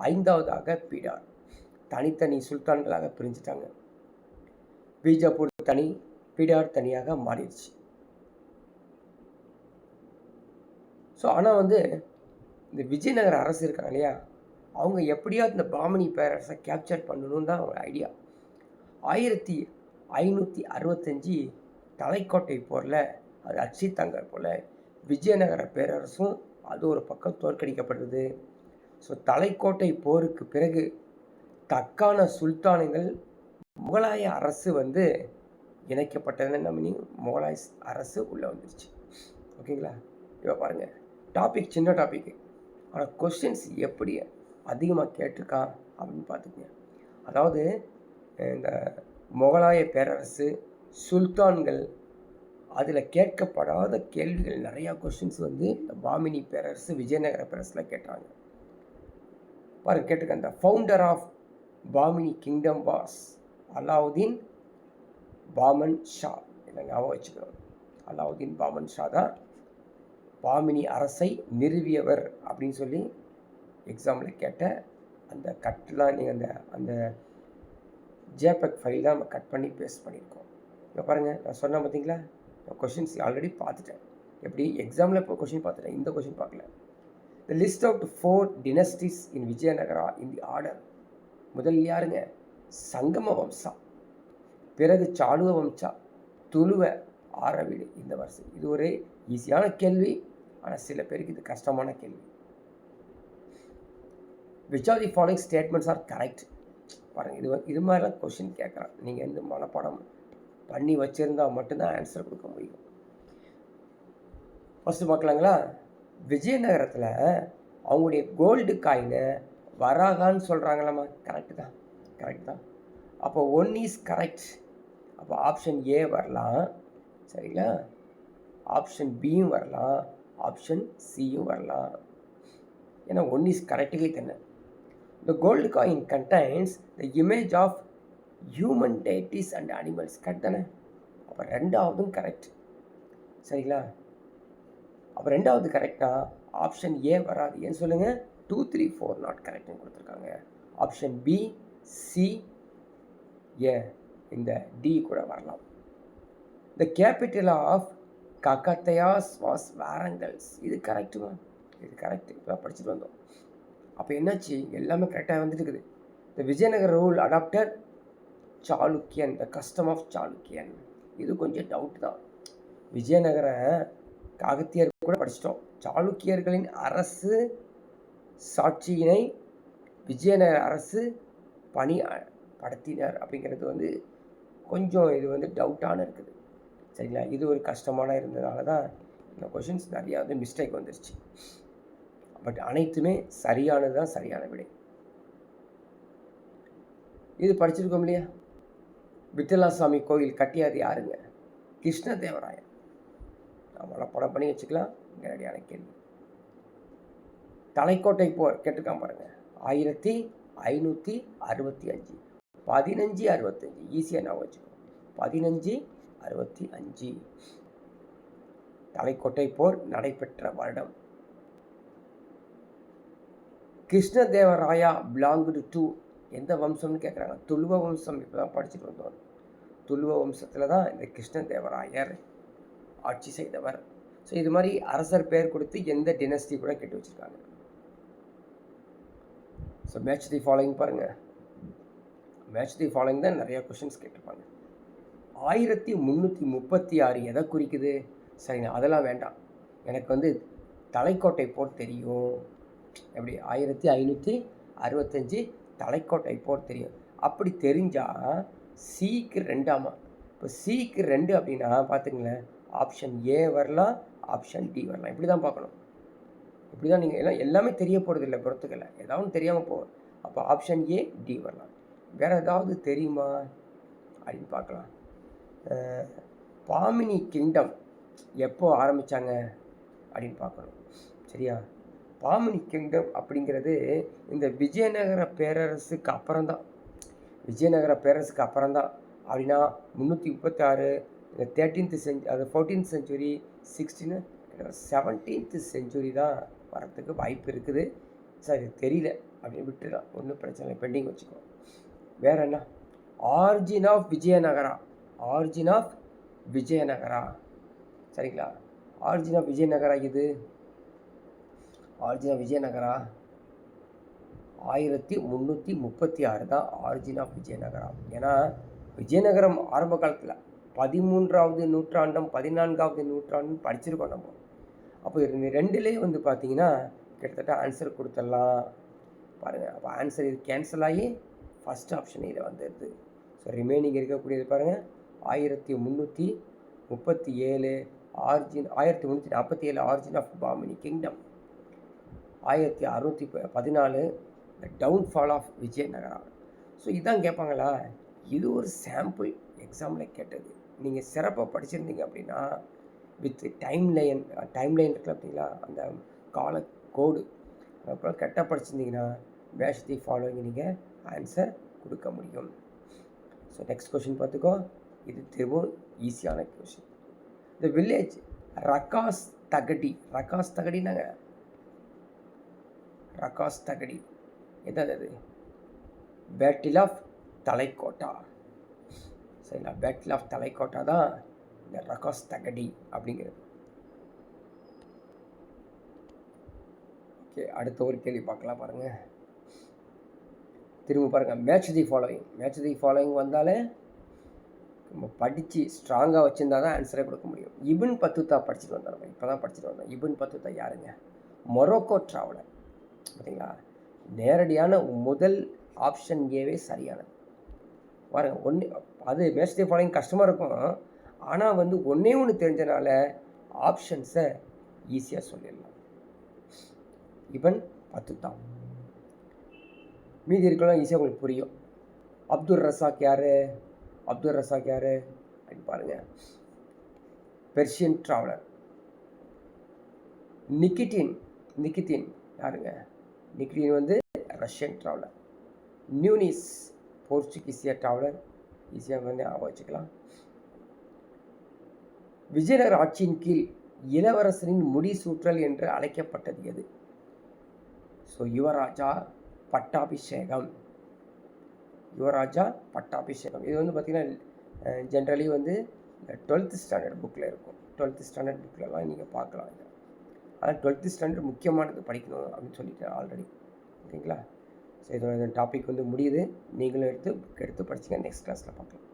5வதாக பிடார், தனித்தனி சுல்தான்களாக பிரிஞ்சிட்டாங்க. பீஜப்பூர் தனி, பிடார் தனியாக மாறிடுச்சு. ஸோ ஆனால் வந்து இந்த விஜயநகர அரசு இருக்காங்க இல்லையா, அவங்க எப்படியாவது இந்த பாமினி பேரரசை கேப்சர் பண்ணணும்னு தான் அவங்க ஐடியா. 1565 தலைக்கோட்டை போரில், அது அச்சித்தங்கர் போல் விஜயநகர பேரரசும் அது ஒரு பக்கம் தோற்கடிக்கப்படுது. ஸோ தலைக்கோட்டை போருக்கு பிறகு தக்கான சுல்தானுங்கள் முகலாய அரசு வந்து இணைக்கப்பட்டதுன்னு நம்ம முகலாய அரசு உள்ளே வந்துருச்சு. ஓகேங்களா? இப்போ பாருங்கள், டாபிக் சின்ன டாபிக், ஆனால் கொஸ்டின்ஸ் எப்படி அதிகமாக கேட்டிருக்கான் அப்படின்னு பார்த்துக்கங்க. அதாவது இந்த முகலாய பேரரசு, சுல்தான்கள், அதில் கேட்கப்படாத கேள்விகள் நிறையா கொஸ்டின்ஸ் வந்து இந்த பாமினி பேரரசு, விஜயநகர பேரரசில் கேட்டாங்க. பாருங்கள் கேட்டிருக்கேன். இந்த founder of Bahmani kingdom was Alauddin Bahman Shah. இதை ஞாபகம் வச்சுக்கிறோம். அலாவுதீன் பாமன் ஷா தான் பாமினி அரசை நிறுவியவர் அப்படின்னு சொல்லி எக்ஸாமில் கேட்ட அந்த கட்டெலாம் நீங்கள் அந்த ஜேபெக் ஃபைல் தான் நம்ம கட் பண்ணி பேஸ்ட் பண்ணியிருக்கோம். இப்போ பாருங்கள், நான் சொன்னேன் பார்த்தீங்களா, நான் கொஷின்ஸ் ஆல்ரெடி பார்த்துட்டேன். எப்படி எக்ஸாமில் இப்போ கொஷின் பார்த்துட்டேன், இந்த கொஷின் பார்க்கல. The list out 4 dynasties in Vijayanagara in the order. முதல் யாருங்க? சங்கம வம்சா, பிறகு சாளுவ வம்சா, துளுவ, ஆரவீடு, இந்த வருஷம். இது ஒரு ஈஸியான கேள்வி, ஆனால் சில பேருக்கு இது கஷ்டமான கேள்வி. Which are the following statements are correct? பாருங்கள், இது மாதிரிலாம் கொஷின் கேட்குறான். நீங்கள் வந்து மனப்பாடம் பண்ணி வச்சுருந்தால் மட்டும்தான் ஆன்சர் கொடுக்க முடியும். ஃபஸ்ட்டு பார்க்கலாங்களா? விஜயநகரத்தில் அவங்களுடைய கோல்டு காயினை வராகான்னு சொல்கிறாங்களாம்மா. கரெக்டு தான். அப்போ 1 இஸ் கரெக்ட். அப்போ ஆப்ஷன் ஏ வரலாம். சரிங்களா? ஆப்ஷன் பியும் வரலாம், ஆப்ஷன் சியும் வரலாம். ஏன்னா 1 இஸ் கரெக்டுக்கே தானே. The gold coin contains the image of human deities and animals. Correct தானே? அப்போ 2வதும் கரெக்ட். சரிங்களா? அப்போ ரெண்டாவது கரெக்டாக ஆப்ஷன் ஏ வராது. ஏன்னு சொல்லுங்கள், 2, 3, 4 நாட் கரெக்ட்னு கொடுத்துருக்காங்க. ஆப்ஷன் பி, சி, ஏ, இந்த டி கூட வரலாம். The capital of Kakatiyas was Warangals. இது கரெக்டுமா? இது கரெக்டு. இப்போ படிச்சுட்டு வந்தோம். அப்போ என்னாச்சு, எல்லாமே கரெக்டாக வந்துட்டு இருக்குது. The Vijayanagar rule adopted Chalukyan, the custom of Chalukyan. இது கொஞ்சம் டவுட் தான். விஜயநகர காகத்தியர் கூட படிச்சிட்டோம். சாளுக்கியர்களின் அரசு சாட்சியினை விஜயநகர அரசு பணி படுத்தினர் அப்படிங்கிறது வந்து கொஞ்சம் இது வந்து டவுட்டான இருக்குது. சரிங்களா? இது ஒரு கஷ்டமான இருந்ததுனால தான் இந்த கொஷின்ஸ் நிறையா வந்து மிஸ்டேக் வந்துருச்சு. பட் அனைத்துமே சரியானது தான், சரியான விடை. இது படிச்சிருக்கோம் இல்லையா? விட்டலாசாமி கோயில் கட்டியது யாருங்க? கிருஷ்ணதேவராயர். நம்மளை படம் பண்ணி வச்சுக்கலாம். நேரடியான கேள்வி. தலைக்கோட்டை போர் கேட்டிருக்கான் பாருங்க. 1565. 1565 ஈஸியாக நான் வச்சுக்கோ. 1565 தலைக்கோட்டை போர் நடைபெற்ற வருடம். கிருஷ்ணதேவராயா பிலாங்டு டு எந்த வம்சம்னு கேட்குறாங்க. துளுவ வம்சம். இப்போ தான் படிச்சுட்டு வந்தோம். துளுவ வம்சத்தில் தான் இந்த கிருஷ்ணதேவராயர் ஆட்சி செய்தவர். ஸோ இது மாதிரி அரசர் பெயர் கொடுத்து எந்த டினஸ்டி கூட கேட்டு வச்சுருக்காங்க. ஸோ மேட்ச் தி ஃபாலோயிங் பாருங்கள். மேட்ச் தி ஃபாலோயிங் தான் நிறையா கொஷின்ஸ் கேட்டிருப்பாங்க. 1336 எதை குறிக்குது? சரிங்க, அதெல்லாம் வேண்டாம். எனக்கு வந்து தலைக்கோட்டை போர் தெரியும். எப்படி? 1565 தலைக்கோட்டை போர் தெரியும். அப்படி தெரிஞ்சால் சிக்கு 2ஆமா. இப்போ சிக்கு 2 அப்படின்னா பார்த்துங்களேன், ஆப்ஷன் ஏ வரலாம், ஆப்ஷன் டி வரலாம். இப்படி தான் பார்க்கணும். இப்படி தான் நீங்கள் எல்லாமே தெரிய போகிறது இல்லை, பொறுத்துக்கலை. ஏதாவது தெரியாமல் போகும். அப்போ ஆப்ஷன் ஏ, டி வரலாம். வேறு ஏதாவது தெரியுமா அப்படின்னு பார்க்கலாம். பாமினி கிங்டம் எப்போ ஆரம்பித்தாங்க அப்படின்னு பார்க்கணும். சரியா? பாமினி கிங்டம் அப்படிங்கிறது இந்த விஜயநகர பேரரசுக்கு அப்புறம்தான். விஜயநகர பேரரசுக்கு அப்புறம்தான். அப்படின்னா 336, இந்த 13th செஞ்சுரி, அது 14th செஞ்சுரி, 16, 17th செஞ்சுரி தான் வரத்துக்கு வாய்ப்பு இருக்குது. சரி, தெரியல அப்படின்னு விட்டுடலாம். ஒன்றும் பிரச்சனை இல்லை, பெண்டிங் வச்சுக்கோ. வேறு என்ன? Origin of Vijayanagara. Origin of Vijayanagara. சரிங்களா? Origin of Vijayanagara. இது ஆரிஜின் ஆஃப் விஜயநகரா 1336 தான் ஆரிஜின் ஆஃப் விஜயநகரா. ஏன்னா விஜயநகரம் ஆரம்ப காலத்தில் 13வது நூற்றாண்டும் 14வது நூற்றாண்டும் படிச்சிருக்கோம் நம்ம. அப்போ ரெண்டுலேயே வந்து பார்த்தீங்கன்னா கிட்டத்தட்ட ஆன்சர் கொடுத்துடலாம் பாருங்கள். அப்போ ஆன்சர் இது கேன்சல் ஆகி ஃபஸ்ட் ஆப்ஷன் இதில் வந்துடுது. ஸோ ரிமைனிங் இருக்கக்கூடியது பாருங்கள். 1337 origin, 1347 origin of Bahmani kingdom, 1614 the downfall of Vijayanagara. So இதான் கேட்பாங்களா? இது ஒரு சாம்பிள் எக்ஸாமில் கேட்டது. நீங்கள் சிறப்பாக படிச்சிருந்தீங்க அப்படின்னா வித் டைம்லைன் இருக்குது அப்படிங்களா, அந்த கால கோடு அப்புறம் கரெக்டாக படிச்சிருந்தீங்கன்னா மேட்ச் தி ஃபாலோயிங் நீங்கள் ஆன்சர் கொடுக்க முடியும். ஸோ நெக்ஸ்ட் கொஷின் பார்த்துக்கோ. இது திரும்பவும் ஈஸியான கொஷின். The village ரகாஸ் தகடி. ரகாஸ் தகடினாங்க, ரகாஸ் தகடி எதாவது அது? Battle of Talikota. சரிங்களா? பேட்டில் ஆஃப் தலைக்கோட்டா தான் இந்த ரகாஸ் தகடி அப்படிங்கிறது. ஓகே, அடுத்த ஒரு கேள்வி பார்க்கலாம் பாருங்கள். திரும்ப பாருங்கள். Match the following. Match the following வந்தாலே நம்ம படித்து ஸ்ட்ராங்காக வச்சுருந்தா தான் ஆன்சரே கொடுக்க முடியும். இபின் பத்துத்தா படிச்சுட்டு வந்தோம். இப்போ தான் படிச்சுட்டு வந்தோம். இபின் பத்துத்தா யாருங்க? Morocco traveller. பார்த்தீங்களா? நேரடியான முதல் ஆப்ஷன் ஏவே சரியானது பாருங்கள். அது மேட்ச் தி ஃபாலோயிங் கஷ்டமாக இருக்கும். ஆனால் வந்து ஒன்று தெரிஞ்சனால ஆப்ஷன்ஸை ஈஸியாக சொல்லிடலாம். இபின் பத்துத்தா. மீதி இருக்கலாம் ஈஸியாக உங்களுக்கு புரியும். அப்துல் ரசாக் யார்? அப்துல் ரசாக் யார் அப்படின்னு பாருங்கள். Persian traveller. நிக்கிட்டின் யாருங்க? நிக்கிட்டின் வந்து ரஷ்யன் ட்ராவலர். நியூனிஸ் போர்ச்சுகீசிய ட்ராவலர். ஈஸியாக வந்து ஞாபகம் வச்சுக்கலாம். விஜயநகர ஆட்சியின் கீழ் இளவரசரின் முடிசூற்றல் என்று அழைக்கப்பட்டது எது? ஸோ யுவராஜா பட்டாபிஷேகம். யுவராஜா பட்டாபிஷேகம். இது வந்து பார்த்திங்கன்னா ஜென்ரலி வந்து இந்த 12th ஸ்டாண்டர்ட் புக்கில் இருக்கும். 12th ஸ்டாண்டர்ட் புக்கிலலாம் நீங்கள் பார்க்கலாம். இதை ஆனால் 12th ஸ்டாண்டர்ட் முக்கியமானது படிக்கணும் அப்படின்னு சொல்லிட்டு ஆல்ரெடி. ஓகேங்களா? ஸோ இதோட டாபிக் வந்து முடியுது. நீங்களும் எடுத்து படிச்சுங்க. நெக்ஸ்ட் கிளாஸில் பார்க்கலாம்.